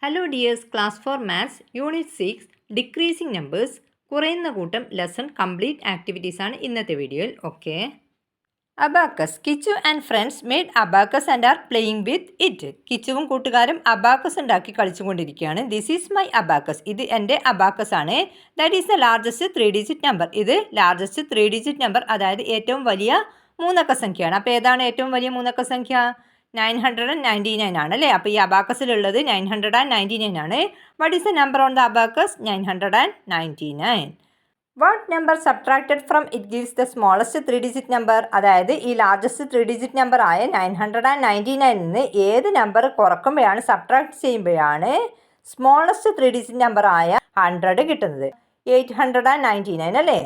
Hello dears, class 4 maths unit 6 decreasing numbers കുറയുന്ന കൂട്ടം lesson complete activities ആണ് ഇന്നത്തെ വീഡിയോയിൽ. Okay, abacus. Kichu and friends made abacus and are playing with it. കിച്ചുവും കൂട്ടുകാരും അബാക്കസ് ഉണ്ടാക്കി കളിച്ചുകൊണ്ടിരിക്കുകയാണ്. This is my abacus. ഇത് എൻ്റെ അബാക്കസ് ആണ്. That is the largest 3 digit number. ഇത് ലാർജസ്റ്റ് 3 ഡിജിറ്റ് നമ്പർ, അതായത് ഏറ്റവും വലിയ മൂന്നക്ക സംഖ്യയാണ്. അപ്പോൾ ഏതാണ് ഏറ്റവും വലിയ മൂന്നക്ക സംഖ്യ? 999 ആണ് അല്ലേ. അപ്പോൾ ഈ അബാക്കസിലുള്ളത് 999 ആണ്. What is the number on the abacus? 999. What number subtracted from it gives the smallest 3 digit number? അതായത് ഈ ലാർജസ്റ്റ് 3 ഡിജിറ്റ് നമ്പർ ആയ 999 നിന്ന് ഏത് നമ്പർ കുറക്കുമ്പോഴാണ്, സബ്ട്രാക്ട് ചെയ്യുമ്പോഴാണ് സ്മോളസ്റ്റ് 3 ഡിജിറ്റ് നമ്പർ ആയ 100 കിട്ടുന്നത്? 899 അല്ലേ.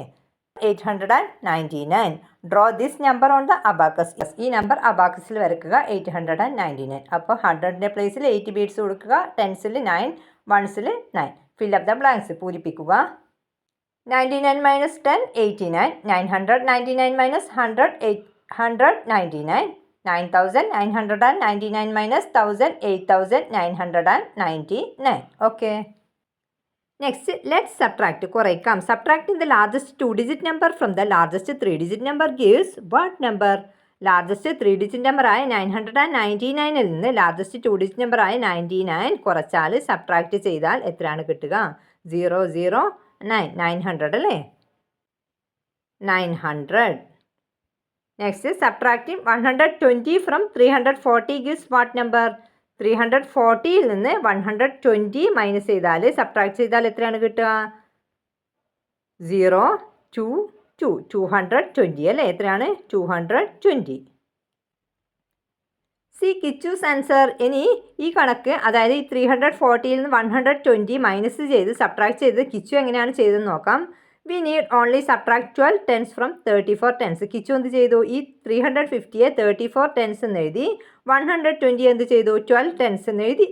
899. Draw this number on the abacus. ഈ നമ്പർ അബാക്കസിൽ വരയ്ക്കുക, 899. അപ്പോൾ 100ൻ്റെ പ്ലേസിൽ 8 ബീഡ്സ് കൊടുക്കുക, 10സിൽ 9, 1സിൽ 9. ഫിൽ അപ്പ് ദ ബ്ലാങ്ക്സ്, പൂരിപ്പിക്കുക. 99 minus 10, 89. 999 minus 100, 199. 9999 minus 1000, 8999. Okay. Next, let's subtract. കുറയ്ക്കാം. Subtracting the largest 2-digit number from the largest 3-digit number gives what number? Largest three digit number ആയ 999ൽ നിന്ന് ലാർജസ്റ്റ് 2-ഡിജിറ്റ് നമ്പർ ആയ 99 കുറച്ചാൽ സബ്ട്രാക്ട് ചെയ്താൽ എത്രയാണ് കിട്ടുക? 900 അല്ലേ. 900. Next, subtracting 120 from 340 gives what number? 340ൽ നിന്ന് 120 മൈനസ് ചെയ്താൽ, സബ്ട്രാക്ട് ചെയ്താൽ എത്രയാണ് കിട്ടുക? 0, 2, 2. 220 അല്ലേ. എത്രയാണ്? 220. C Kichus answer. ഇനി ഈ കണക്ക്, അതായത് ഈ 340ൽ നിന്ന് 120 മൈനസ് ചെയ്ത് സബ്ട്രാക്ട് ചെയ്ത് കിച്ചു എങ്ങനെയാണ് ചെയ്തതെന്ന് നോക്കാം. We need only subtract 12 tens from 34 tens. Kichu എന്ത് ചെയ്തു? ഈ 350യെ 34 tens എന്ന് എഴുതി, 120 എന്ത് ചെയ്തു? 12 tens എന്ന് എഴുതി.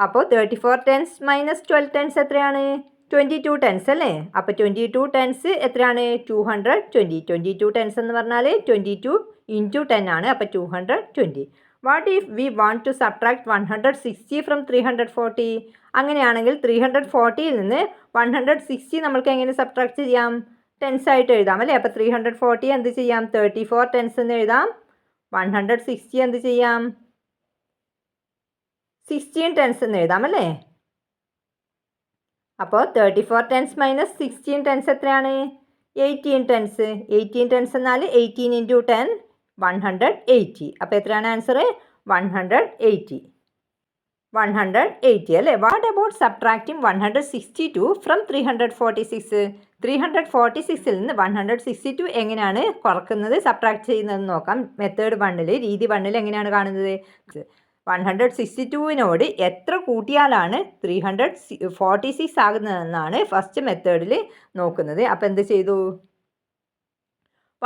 അപ്പോൾ 34 tens മൈനസ് 12 tens എത്രയാണ്? 22 tens അല്ലേ. അപ്പോൾ 22 tens എത്രയാണ്? 220. 22 tens എന്ന് പറഞ്ഞാൽ 22 into 10 ആണ്. അപ്പോൾ 220. What if we want to subtract 160 from 340? അങ്ങനെയാണെങ്കിൽ 340ൽ നിന്ന് 160 നമ്മൾക്ക് എങ്ങനെ സബ്ട്രാക്ട് ചെയ്യാം? ടെൻസ് ആയിട്ട് എഴുതാം അല്ലേ. അപ്പോൾ 340 എന്ത് ചെയ്യാം? 34 tens എന്ന് എഴുതാം. 160 എന്ത് ചെയ്യാം? 16 tens എന്ന് എഴുതാം അല്ലേ. അപ്പോൾ 34 tens മൈനസ് 16 tens എത്രയാണ്? 18 tens. 18 tens എന്നാൽ 18 into 10, 180. അപ്പോൾ എത്രയാണ് ആൻസർ? 180. 180 അല്ലേ. What about subtracting 162 from 346? 346ൽ നിന്ന് 162 എങ്ങനെയാണ് കുറക്കുന്നത്, സബ്ട്രാക്ട് ചെയ്യുന്നതെന്ന് നോക്കാം. മെത്തേഡ് 1ൽ, രീതി 1ൽ എങ്ങനെയാണ് കാണുന്നത്? 162നോട് എത്ര കൂട്ടിയാലാണ് 346 ആകുന്നതെന്നാണ് ഫസ്റ്റ് മെത്തേഡിൽ നോക്കുന്നത്. അപ്പോൾ എന്ത് ചെയ്തു?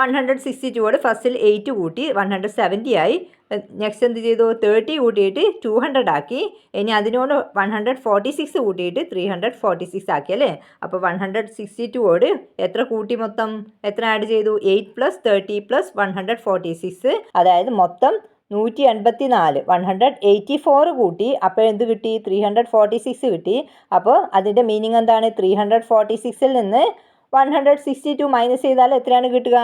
162ഓട് ഫസ്റ്റിൽ 8 കൂട്ടി 170 ആയി. നെക്സ്റ്റ് എന്ത് ചെയ്തു? 30 കൂട്ടിയിട്ട് 200 ആക്കി. ഇനി അതിനോട് 146 കൂട്ടിയിട്ട് 346 ആക്കി അല്ലേ. അപ്പോൾ 162ഓട് എത്ര കൂട്ടി? മൊത്തം എത്ര ആഡ് ചെയ്തു? 8 + 30 + 146, അതായത് മൊത്തം 184. 184 കൂട്ടി. അപ്പോൾ എന്ത് കിട്ടി? 346 കിട്ടി. അപ്പോൾ അതിൻ്റെ മീനിങ് എന്താണ്? 346ൽ നിന്ന് 162 മൈനസ് ചെയ്താൽ എത്രയാണ് കിട്ടുക?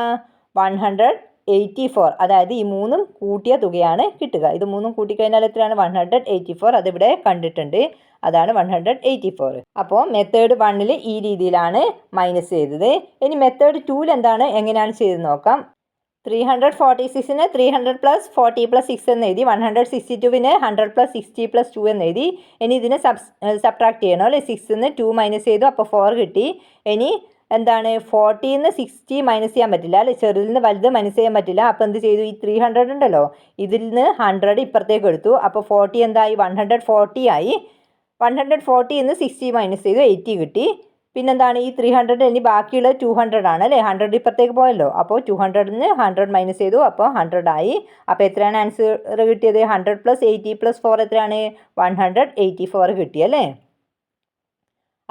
184. അതായത് ഈ മൂന്നും കൂട്ടിയ തുകയാണ് കിട്ടുക. ഇത് മൂന്നും കൂട്ടിക്കഴിഞ്ഞാൽ എത്രയാണ്? 184. അതിവിടെ കണ്ടിട്ടുണ്ട്, അതാണ് 184. അപ്പോൾ മെത്തേഡ് 1ൽ ഈ രീതിയിലാണ് മൈനസ് ചെയ്തത്. ഇനി മെത്തേഡ് 2ൽ എന്താണ്, എങ്ങനെയാണ് ചെയ്ത് നോക്കാം. 346ന് 300 + 40 + 6 എന്ന് എഴുതി. 162ന് 100 + 60 + 2 എന്ന് എഴുതി. ഇനി ഇതിനെ സബ്ട്രാക്ട് ചെയ്യണം അല്ലേ. 6ന്ന് 2 മൈനസ് ചെയ്തു, അപ്പോൾ 4 കിട്ടി. ഇനി എന്താണ്? 40ന്ന് 60 മൈനസ് ചെയ്യാൻ പറ്റില്ല അല്ലേ. ചെറുതിൽ നിന്ന് വലുത് മൈനസ് ചെയ്യാൻ പറ്റില്ല. അപ്പോൾ എന്ത് ചെയ്തു? ഈ 300 ഉണ്ടല്ലോ, ഇതിൽ നിന്ന് 100 ഇപ്പുറത്തേക്ക് എടുത്തു. അപ്പോൾ 40 എന്തായി? 140 ആയി. 140ന്ന് 60 മൈനസ് ചെയ്തു, 80 കിട്ടി. പിന്നെന്താണ്? ഈ 300 ഇനി ബാക്കിയുള്ള 200 ആണ് അല്ലേ. 100 ഇപ്പുറത്തേക്ക് പോയല്ലോ. അപ്പോൾ 200ന്ന് 100 മൈനസ് ചെയ്തു, അപ്പോൾ 100 ആയി. അപ്പോൾ എത്രയാണ് ആൻസർ കിട്ടിയത്? 100 + 80 + 4 എത്രയാണ്? 184 കിട്ടി അല്ലേ.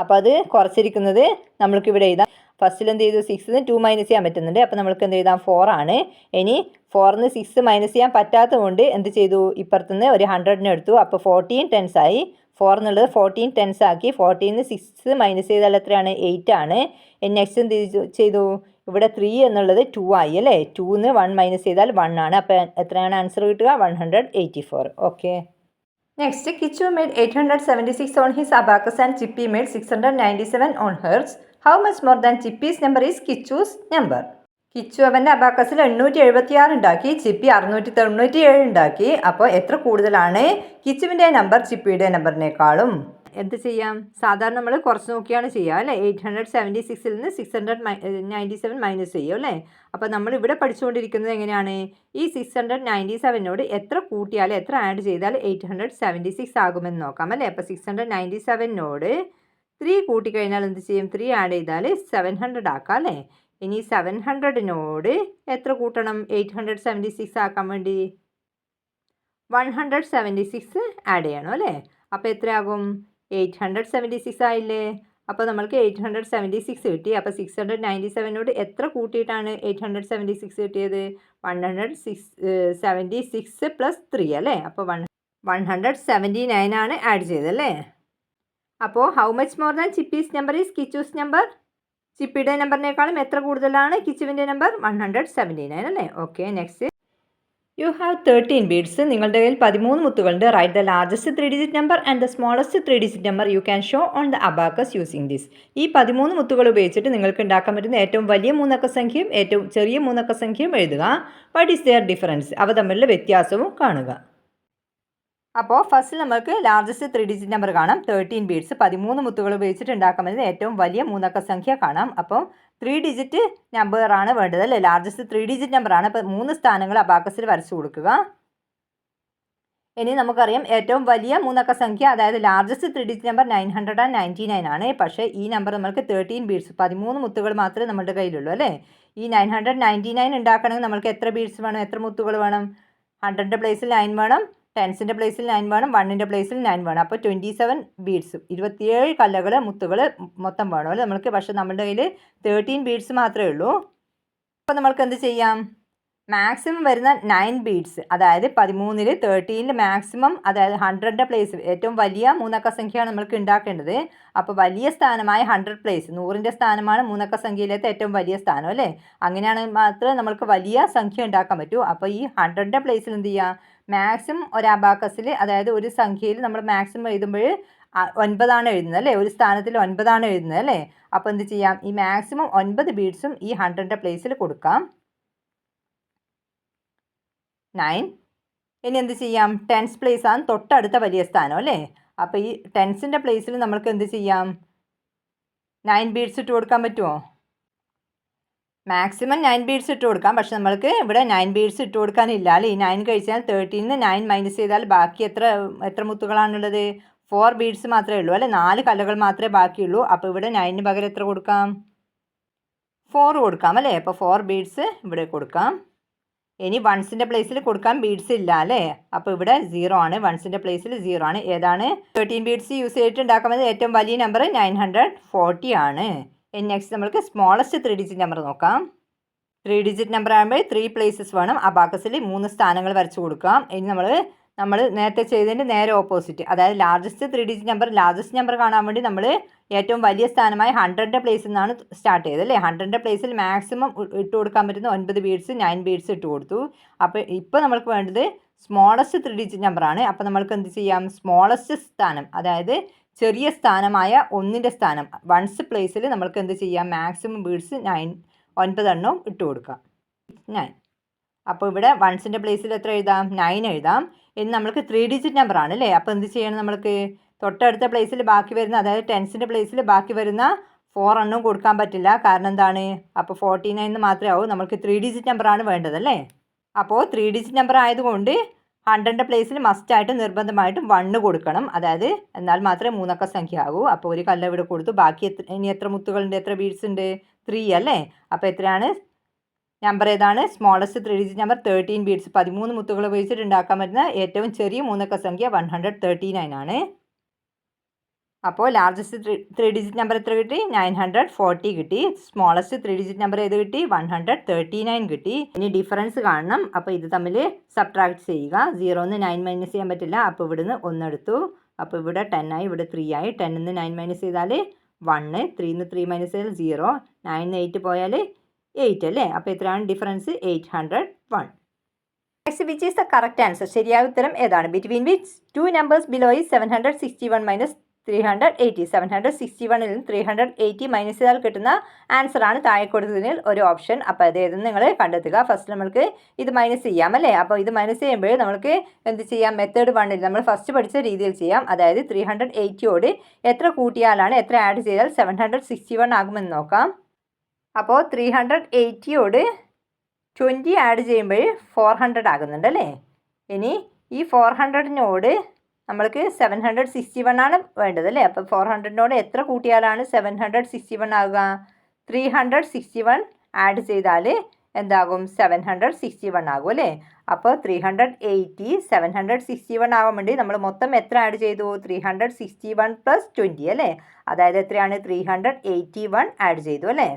അപ്പോൾ അത് കുറച്ചിരിക്കുന്നത് നമ്മൾക്കിവിടെ എഴുതാം. ഫസ്റ്റിൽ എന്ത് ചെയ്തു? 6ന്ന് 2 മൈനസ് ചെയ്യാൻ പറ്റുന്നുണ്ട്. അപ്പോൾ നമ്മൾക്ക് എന്ത് എഴുതാം? 4 ആണ്. ഇനി 4ന്ന് 6 മൈനസ് ചെയ്യാൻ പറ്റാത്തത് കൊണ്ട് എന്ത് ചെയ്തു? ഇപ്പുറത്തുനിന്ന് ഒരു 100നെ എടുത്തു. അപ്പോൾ 14 tens ആയി. 4 എന്നുള്ളത് 14 10s ആക്കി. 14 6 മൈനസ് ചെയ്താൽ എത്രയാണ്? 8 ആണ്. നെക്സ്റ്റ് എന്ത് ചെയ്തു? ഇവിടെ 3 എന്നുള്ളത് 2 ആയി അല്ലേ? 2ന്ന് 1 മൈനസ് ചെയ്താൽ 1 ആണ്. അപ്പോൾ എത്രയാണ് ആൻസർ കിട്ടുക? 184. Okay. Next, Kichu made 876 on his abacus and Chippi made 697 on hers. How much more than Chippi's number is Kichu's number? Kichu അവൻ്റെ അബാക്കസിൽ 876 ഉണ്ടാക്കി, ചിപ്പി 697 ഉണ്ടാക്കി. അപ്പോൾ എത്ര കൂടുതലാണ് കിച്ചുവിൻ്റെ നമ്പർ ചിപ്പിയുടെ നമ്പറിനേക്കാളും? എന്ത് ചെയ്യാം? സാധാരണ നമ്മൾ കുറച്ച് നോക്കിയാണ് ചെയ്യുക അല്ലേ? 876ൽ നിന്ന് 697 മൈനസ് ചെയ്യും അല്ലേ? അപ്പോൾ നമ്മൾ ഇവിടെ പഠിച്ചുകൊണ്ടിരിക്കുന്നത് എങ്ങനെയാണ്? ഈ 697നോട് എത്ര കൂട്ടിയാൽ എത്ര ആഡ് ചെയ്താൽ 876 ആകുമെന്ന് നോക്കാം അല്ലേ? അപ്പോൾ 697നോട് 3 കൂട്ടിക്കഴിഞ്ഞാൽ എന്ത് ചെയ്യും? 3 ആഡ് ചെയ്താൽ 700 ആക്കാം അല്ലേ? ഇനി 700നോട് എത്ര കൂട്ടണം 876 ആക്കാൻ വേണ്ടി? 176 ആഡ് ചെയ്യണം അല്ലേ? അപ്പോൾ എത്രയാകും? 876 ആയില്ലേ? അപ്പോൾ നമ്മൾക്ക് 876 കിട്ടി. അപ്പോൾ 697നോട് എത്ര കൂട്ടിയിട്ടാണ് 876 കിട്ടിയത്? 176 പ്ലസ് 3 അല്ലേ? അപ്പോൾ 179 ആണ് ആഡ് ചെയ്തല്ലേ? അപ്പോൾ how much more than Chippi's number is Kichu's number? ചിപ്പിയുടെ നമ്പറിനേക്കാളും എത്ര കൂടുതലാണ് കിച്ചുവിൻ്റെ നമ്പർ? 179 അല്ലേ? Okay. Next, you have 13 beads. നിങ്ങളുടെ കയ്യിൽ 13 മുത്തുകളുണ്ട്. Write the largest 3 digit number and the smallest 3 digit number you can show on the abacus using this. ഈ 13 മുത്തുകൾ ഉപയോഗിച്ചിട്ട് നിങ്ങൾക്ക് ഉണ്ടാക്കാൻ പറ്റുന്ന ഏറ്റവും വലിയ മൂന്നക്ക സംഖ്യയും ഏറ്റവും ചെറിയ മൂന്നക്ക സംഖ്യയും എഴുതുക. What is their difference? അവ തമ്മിലുള്ള വ്യത്യാസവും കാണുക. അപ്പോൾ ഫസ്റ്റ് നമുക്ക് ലാർജസ്റ്റ് 3 ഡിജിറ്റ് നമ്പർ കാണാം. 13 ബീഡ്സ്, 13 മുത്തുകൾ ഉപയോഗിച്ചിട്ട് ഉണ്ടാക്കാൻ പറ്റുന്ന ഏറ്റവും വലിയ മൂന്നക്ക സംഖ്യ കാണാം. അപ്പോൾ 3 ഡിജിറ്റ് നമ്പറാണ് വേണ്ടത് അല്ലേ? ലാർജസ്റ്റ് 3 ഡിജിറ്റ് നമ്പറാണ്. അപ്പോൾ 3 സ്ഥാനങ്ങൾ അബാക്കസിൽ വരച്ചു കൊടുക്കുക. ഇനി നമുക്കറിയാം ഏറ്റവും വലിയ മൂന്നക്ക സംഖ്യ, അതായത് ലാർജസ്റ്റ് 3 ഡിജിറ്റ് നമ്പർ 999 ആണ്. പക്ഷേ ഈ നമ്പർ നമ്മൾക്ക് 13 ബീഡ്സ്, 13 മുത്തുകൾ മാത്രമേ നമ്മുടെ കയ്യിലുള്ളൂ അല്ലേ? ഈ 999 ഉണ്ടാക്കണമെങ്കിൽ നമ്മൾക്ക് എത്ര ബീഡ്സ് വേണം? എത്ര മുത്തുകൾ വേണം? 100ൻ്റെ പ്ലേസിൽ 9 വേണം, 10ൻ്റെ പ്ലേസിൽ 9 വേണം, 1ൻ്റെ പ്ലേസിൽ 9 വേണം. അപ്പോൾ 27 ബീഡ്സ്, 27 കല്ലകൾ മുത്തുകൾ മൊത്തം വേണം അല്ലേ നമ്മൾക്ക്? പക്ഷേ നമ്മുടെ കയ്യിൽ 13 ബീഡ്സ് മാത്രമേ ഉള്ളൂ. അപ്പോൾ നമ്മൾക്ക് എന്ത് ചെയ്യാം? മാക്സിമം വരുന്ന 9 ബീഡ്സ്, അതായത് 13ൽ 13ൽ മാക്സിമം, അതായത് 100ൻ്റെ പ്ലേസിൽ ഏറ്റവും വലിയ മൂന്നക്ക സംഖ്യയാണ് നമ്മൾക്ക് ഉണ്ടാക്കേണ്ടത്. അപ്പോൾ വലിയ സ്ഥാനമായ 100 പ്ലേസ്, 100ൻ്റെ സ്ഥാനമാണ് മൂന്നക്ക സംഖ്യയിലത്തെ ഏറ്റവും വലിയ സ്ഥാനം അല്ലേ? അങ്ങനെയാണെങ്കിൽ മാത്രമേ നമ്മൾക്ക് വലിയ സംഖ്യ ഉണ്ടാക്കാൻ പറ്റൂ. അപ്പോൾ ഈ 100ൻ്റെ പ്ലേസിൽ എന്ത് ചെയ്യുക? മാക്സിമം ഒരു അബാക്കസിൽ, അതായത് ഒരു സംഖ്യയിൽ നമ്മൾ മാക്സിമം എഴുതുമ്പോൾ 9 എഴുതുന്നത് അല്ലേ? ഒരു സ്ഥാനത്തിൽ 9 എഴുതുന്നത് അല്ലേ? അപ്പോൾ എന്ത് ചെയ്യാം? ഈ മാക്സിമം 9 ബീഡ്സും ഈ 100ൻ്റെ പ്ലേസിൽ കൊടുക്കാം. 9. ഇനി എന്ത് ചെയ്യാം? 10th പ്ലേസ് ആണ് തൊട്ടടുത്ത വലിയ സ്ഥാനം അല്ലേ? അപ്പോൾ ഈ 10ൻ്റെ പ്ലേസിൽ നമ്മൾക്ക് എന്ത് ചെയ്യാം? 9 ബീഡ്സ് ഇട്ട് കൊടുക്കാൻ പറ്റുമോ? മാക്സിമം 9 ബീഡ്സ് ഇട്ട് കൊടുക്കാം. പക്ഷെ നമ്മൾക്ക് ഇവിടെ 9 ബീഡ്സ് ഇട്ട് കൊടുക്കാനില്ല അല്ലേ? ഈ 9 കഴിച്ചാൽ 13ന്ന് 9 മൈനസ് ചെയ്താൽ ബാക്കി എത്ര മുത്തുകളാണുള്ളത്? 4 ബീഡ്സ് മാത്രമേ ഉള്ളൂ അല്ലേ? 4 കല്ലുകൾ മാത്രമേ ബാക്കിയുള്ളൂ. അപ്പോൾ ഇവിടെ 9ന് പകരം എത്ര കൊടുക്കാം? 4 കൊടുക്കാം അല്ലേ? അപ്പോൾ 4 ബീഡ്സ് ഇവിടെ കൊടുക്കാം. ഇനി 1ൻ്റെ പ്ലേസിൽ കൊടുക്കാൻ ബീഡ്സ് ഇല്ല അല്ലേ? അപ്പോൾ ഇവിടെ 0 ആണ്. 1ൻ്റെ പ്ലേസിൽ 0 ആണ്. ഏതാണ്? 13 ബീഡ്സ് യൂസ് ചെയ്തിട്ട് ഉണ്ടാക്കുന്നത് ഏറ്റവും വലിയ നമ്പർ 940 ആണ്. ഇനി നെക്സ്റ്റ് നമുക്ക് സ്മോളസ്റ്റ് 3 ഡിജിറ്റ് നമ്പർ നോക്കാം. 3 ഡിജിറ്റ് നമ്പർ ആകുമ്പോൾ 3 പ്ലേസസ് വേണം. അബാക്കസിൽ 3 സ്ഥാനങ്ങൾ വരച്ചു കൊടുക്കാം. ഇനി നമ്മൾ നേരത്തെ ചെയ്തതിൻ്റെ നേരെ ഓപ്പോസിറ്റ്, അതായത് largest 3 digit number, largest number കാണാൻ വേണ്ടി നമ്മൾ ഏറ്റവും വലിയ സ്ഥാനമായ 100ൻ്റെ പ്ലേസിൽ നിന്നാണ് സ്റ്റാർട്ട് ചെയ്തത് അല്ലേ? 100ൻ്റെ പ്ലേസിൽ മാക്സിമം ഇട്ട് കൊടുക്കാൻ പറ്റുന്ന 9 ബീഡ്സ്, 9 ബീഡ്സ് ഇട്ട് കൊടുത്തു. അപ്പോൾ ഇപ്പോൾ നമ്മൾക്ക് വേണ്ടത് സ്മോളസ്റ്റ് 3 ഡിജിറ്റ് നമ്പറാണ്. അപ്പോൾ നമ്മൾക്ക് എന്ത് ചെയ്യാം? സ്മോളസ്റ്റ് സ്ഥാനം, അതായത് ചെറിയ സ്ഥാനമായ 1ൻ്റെ സ്ഥാനം, 1th പ്ലേസിൽ നമ്മൾക്ക് എന്ത് ചെയ്യാം? മാക്സിമം ബീഡ്സ് 9 എണ്ണവും ഇട്ട് കൊടുക്കാം. 9. അപ്പോൾ ഇവിടെ 1ൻ്റെ പ്ലേസിൽ എത്ര എഴുതാം? 9 എഴുതാം. ഇനി നമ്മൾക്ക് 3 ഡിജിറ്റ് നമ്പർ ആണ് അല്ലേ? അപ്പോൾ എന്ത് ചെയ്യണം? നമ്മൾക്ക് തൊട്ടടുത്ത പ്ലേസിൽ ബാക്കി വരുന്ന, അതായത് 10ൻ്റെ പ്ലേസിൽ ബാക്കി വരുന്ന 4 എണ്ണവും കൊടുക്കാൻ പറ്റില്ല. കാരണം എന്താണ്? അപ്പോൾ 49 മാത്രമേ ആവൂ. നമ്മൾക്ക് 3 ഡിജിറ്റ് നമ്പറാണ് വേണ്ടതല്ലേ? അപ്പോൾ 3 ഡിജിറ്റ് നമ്പർ ആയതുകൊണ്ട് 100ൻ്റെ പ്ലേസിൽ മസ്റ്റായിട്ട് നിർബന്ധമായിട്ടും 1 കൊടുക്കണം. അതായത് എന്നാൽ മാത്രമേ മൂന്നക്ക സംഖ്യ ആകൂ. അപ്പോൾ ഒരു കല്ല് ഇവിടെ കൊടുത്തു. ബാക്കി ഇനി എത്ര മുത്തുകളുണ്ട്? എത്ര ബീഡ്സ് ഉണ്ട്? 3 അല്ലേ? അപ്പോൾ എത്രയാണ്? നമ്പർ ഏതാണ്? സ്മോളസ്റ്റ് 3 ഡിജിറ്റ് നമ്പർ 13 ബീഡ്സ്, 13 മുത്തുകൾ ഉപയോഗിച്ചിട്ട് ഉണ്ടാക്കാൻ പറ്റുന്ന ഏറ്റവും ചെറിയ മൂന്നക്ക സംഖ്യ 139 ആണ്. അപ്പോൾ ലാർജസ്റ്റ് 3 ഡിജിറ്റ് നമ്പർ എത്ര കിട്ടി? 940 കിട്ടി. സ്മോളസ്റ്റ് 3 ഡിജിറ്റ് നമ്പർ ഏത് കിട്ടി? 139 കിട്ടി. ഇനി ഡിഫറൻസ് കാണണം. അപ്പോൾ ഇത് തമ്മിൽ സബ്ട്രാക്ട് ചെയ്യുക. 0ന്ന് 9 മൈനസ് ചെയ്യാൻ പറ്റില്ല. അപ്പോൾ ഇവിടുന്ന് 1 എടുത്തു. അപ്പോൾ ഇവിടെ 10 ആയി, ഇവിടെ 3 ആയി. 10 നിന്ന് 9 മൈനസ് ചെയ്താൽ 1, 3 നിന്ന് 3 മൈനസ് ചെയ്താൽ 0, 9 നിന്ന് 8 പോയാൽ 8 അല്ലേ. അപ്പോൾ എത്രയാണ് difference? 801. Next which is the correct answer? ശരിയായ ഉത്തരം ഏതാണ്? Between which two numbers below is 761 minus 380. 761 നിന്ന് 380 മൈനസ് ചെയ്താൽ കിട്ടുന്ന ആൻസറാണ് താഴെ കൊടുത്തതിൽ ഒരു ഓപ്ഷൻ. അപ്പോൾ അത് ഏതെന്ന് നിങ്ങൾ കണ്ടെത്തുക. ഫസ്റ്റ് നമ്മൾക്ക് ഇത് മൈനസ് ചെയ്യാം അല്ലേ. അപ്പോൾ ഇത് മൈനസ് ചെയ്യുമ്പോൾ നമുക്ക് എന്ത് ചെയ്യാം? മെത്തേഡ് 1 നമ്മൾ ഫസ്റ്റ് പഠിച്ച രീതിയിൽ ചെയ്യാം. അതായത് 380യോട് എത്ര കൂട്ടിയാലാണ്, എത്ര ആഡ് ചെയ്താൽ 761 ആകുമെന്ന് നോക്കാം. അപ്പോൾ 380യോട് 20 ആഡ് ചെയ്യുമ്പോൾ 400 ആകുന്നുണ്ട് അല്ലേ. ഇനി ഈ 400നോട് നമ്മൾക്ക് 761 ആണ് വേണ്ടത് അല്ലേ. അപ്പോൾ 400നോട് എത്ര കൂട്ടിയാലാണ് 761 ആകുക? 361 ആഡ് ചെയ്താൽ എന്താകും? 761 ആകും അല്ലേ. അപ്പോൾ 380 761 ആവാൻ വേണ്ടി നമ്മൾ മൊത്തം എത്ര ആഡ് ചെയ്തു? 361 + 20 അല്ലേ. അതായത് എത്രയാണ്? 381 ആഡ് ചെയ്തു അല്ലേ.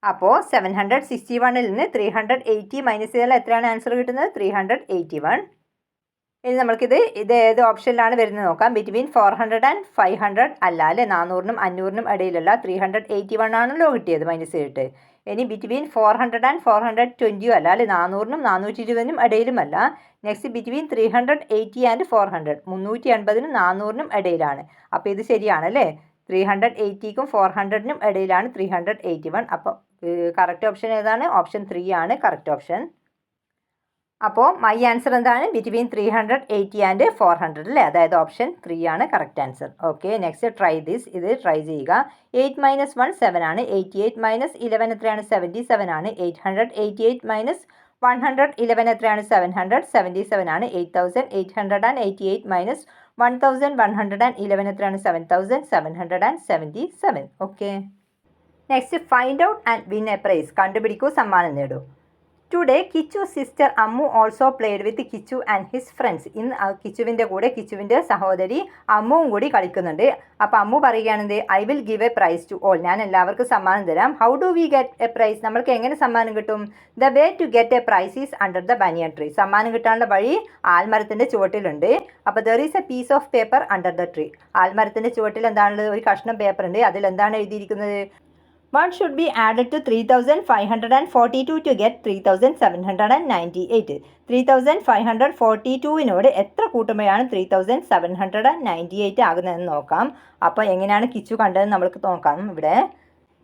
അപ്പോൾ 761ൽ നിന്ന് 380 മൈനസ് ചെയ്താൽ എത്രയാണ് ആൻസർ കിട്ടുന്നത്? 381. ഇനി നമുക്കിത് ഏത് ഓപ്ഷനിലാണ് വരുന്നത് നോക്കാം. ബിറ്റ്വീൻ 400 ആൻഡ് 500 അല്ല അല്ലേ. 400നും 500നും ഇടയിലല്ല. 381 ആണല്ലോ കിട്ടിയത് മൈനസ് ചെയ്തിട്ട്. ഇനി ബിറ്റ്വീൻ 400 ആൻഡ് 420 അല്ല അല്ലേ. 400നും 420നും ഇടയിലുമല്ല. നെക്സ്റ്റ് ബിറ്റ്വീൻ 380 ആൻഡ് 400, 380നും 400നും ഇടയിലാണ്. അപ്പോൾ ഇത് ശരിയാണല്ലേ. 380ക്കും 400നും ഇടയിലാണ് 381. അപ്പോൾ കറക്റ്റ് ഓപ്ഷൻ ഏതാണ്? ഓപ്ഷൻ 3 ആണ് കറക്റ്റ് ഓപ്ഷൻ. അപ്പോൾ മൈ ആൻസർ എന്താണ്? ബിറ്റ്വീൻ 380 ആൻഡ് 400 അല്ലേ. അതായത് ഓപ്ഷൻ 3 ആണ് correct answer. Okay, next try this. ഇത് ട്രൈ ചെയ്യുക. 8 - 1 7 ആണ്. 88 - 11 എത്രയാണ്? 77 ആണ്. 888 - 111 എത്രയാണ്? 777 ആണ്. 8888 - 1111 എത്രയാണ്? 7777. Okay, next find out and win a prize. കണ്ടുപിടിക്കൂ, സമ്മാനം നേടൂ. Today Kichu sister Ammu also played with Kichu and his friends. ഇന്ന് കിച്ചുവിൻ്റെ കൂടെ കിച്ചുവിൻ്റെ സഹോദരി അമ്മുവും കൂടി കളിക്കുന്നുണ്ട്. അപ്പോൾ അമ്മു പറയുകയാണെന്ത്? I will give a prize to all. ഞാൻ എല്ലാവർക്കും സമ്മാനം തരാം. How do we get a prize? നമ്മൾക്ക് എങ്ങനെ സമ്മാനം കിട്ടും? The way to get a prize is under the banyan tree. സമ്മാനം കിട്ടാനുള്ള വഴി ആൽമരത്തിൻ്റെ ചുവട്ടിലുണ്ട്. അപ്പോൾ there is a piece of paper under the tree. ആൽമരത്തിൻ്റെ ചുവട്ടിൽ എന്താണുള്ളത്? ഒരു കഷ്ണം പേപ്പർ ഉണ്ട്. അതിൽ എന്താണ് എഴുതിയിരിക്കുന്നത്? What should be added to 3542 to get 3798? 3542നോട് എത്ര കൂട്ടുമ്പോഴാണ് 3798 ആകുന്നതെന്ന് നോക്കാം. അപ്പോൾ എങ്ങനെയാണ് കിച്ചു കണ്ടതെന്ന് നമ്മൾക്ക് നോക്കാം. ഇവിടെ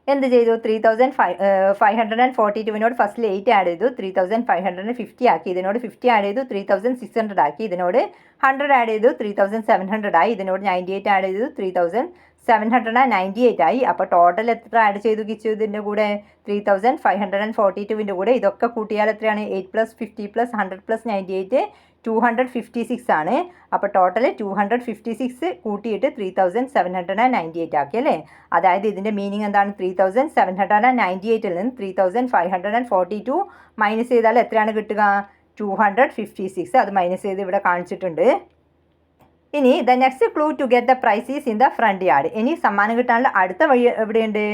എന്ത് ചെയ്തു? 3542നോട് ഫസ്റ്റിൽ 8 ആഡ് ചെയ്തു. 3550 ആക്കി. ഇതിനോട് 50 ആഡ് ചെയ്തു. 3600 ആക്കി. ഇതിനോട് 100 ആഡ് ചെയ്തു. 3700 ആയി. ഇതിനോട് 98 ആഡ് ചെയ്തു. 3798 ആയി. അപ്പോൾ ടോട്ടൽ എത്ര ആഡ് ചെയ്തു കിച്ചു ഇതിൻ്റെ കൂടെ? 3542ൻ്റെ കൂടെ ഇതൊക്കെ കൂട്ടിയാൽ എത്രയാണ്? 8 + 50 + 100 + 98 256 ആണ്. അപ്പോൾ ടോട്ടൽ 256 കൂട്ടിയിട്ട് 3798 ആക്കി അല്ലേ. അതായത് ഇതിൻ്റെ മീനിങ് എന്താണ്? 3798ൽ നിന്ന് 3542 മൈനസ് ചെയ്താൽ എത്രയാണ് കിട്ടുക? 256. അത് മൈനസ് ചെയ്ത് ഇവിടെ കാണിച്ചിട്ടുണ്ട്. ഇനി the next clue to get the prize is in the front yard. ഇനി സമ്മാനം കിട്ടാനുള്ള അടുത്ത വഴി എവിടെയുണ്ട്?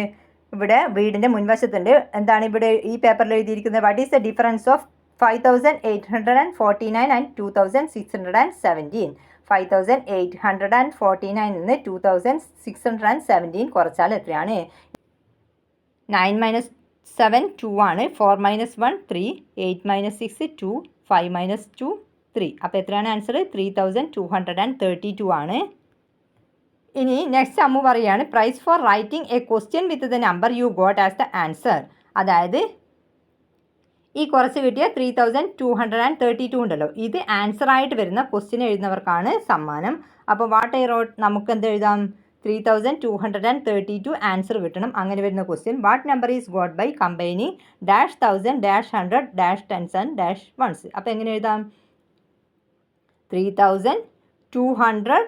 ഇവിടെ വീടിൻ്റെ മുൻവശത്തുണ്ട്. എന്താണ് ഇവിടെ ഈ പേപ്പറിൽ എഴുതിയിരിക്കുന്നത്? What is the difference of 5849 and 2617? 5849 നിന്ന് 2617 കുറച്ചാൽ എത്രയാണ്? 9 - 7 2 ആണ്. 4 - 1 3, 8 - 6 2, 5 - 2 3. അപ്പോൾ എത്രയാണ് ആൻസർ? 3232 ആണ്. ഇനി നെക്സ്റ്റ് അമ്മു പറയുകയാണ് prize for writing a question with the number you got as the answer. അതായത് ഈ കുറച്ച് കിട്ടിയ 3232 ഉണ്ടല്ലോ, ഇത് ആൻസറായിട്ട് വരുന്ന ക്വസ്റ്റ്യൻ എഴുതുന്നവർക്കാണ് സമ്മാനം. അപ്പോൾ വാട്ട് ഐ റോട്ട്, നമുക്ക് എന്ത് എഴുതാം? 3232 ആൻസർ കിട്ടണം. അങ്ങനെ വരുന്ന question what number is got by combining -1000 -100 -10s and -1s. അപ്പോൾ എങ്ങനെ എഴുതാം? 3200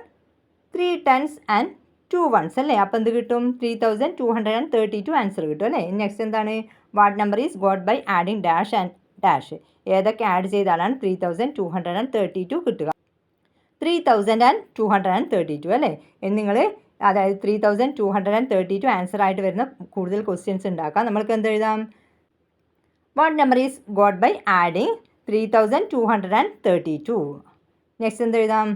3 10s and 2 1s അല്ലേ. അപ്പോൾ എന്ത് കിട്ടും? 3232 ആൻസർ കിട്ടും അല്ലേ. നെക്സ്റ്റ് എന്താണ്? What number is got by adding dash and dash. ഏതൊക്കെ ആഡ് ചെയ്താലാണ് 3232 കിട്ടുക? 3232 അല്ലേ. നിങ്ങൾ അതായത് 3232 ആൻസർ ആയിട്ട് വരുന്ന കൂടുതൽ ക്വസ്റ്റ്യൻസ് ഉണ്ടാക്കാം. നമ്മൾക്ക് എന്ത് എഴുതാം? What number is got by adding 3232. Next എന്ത് എഴുതാം?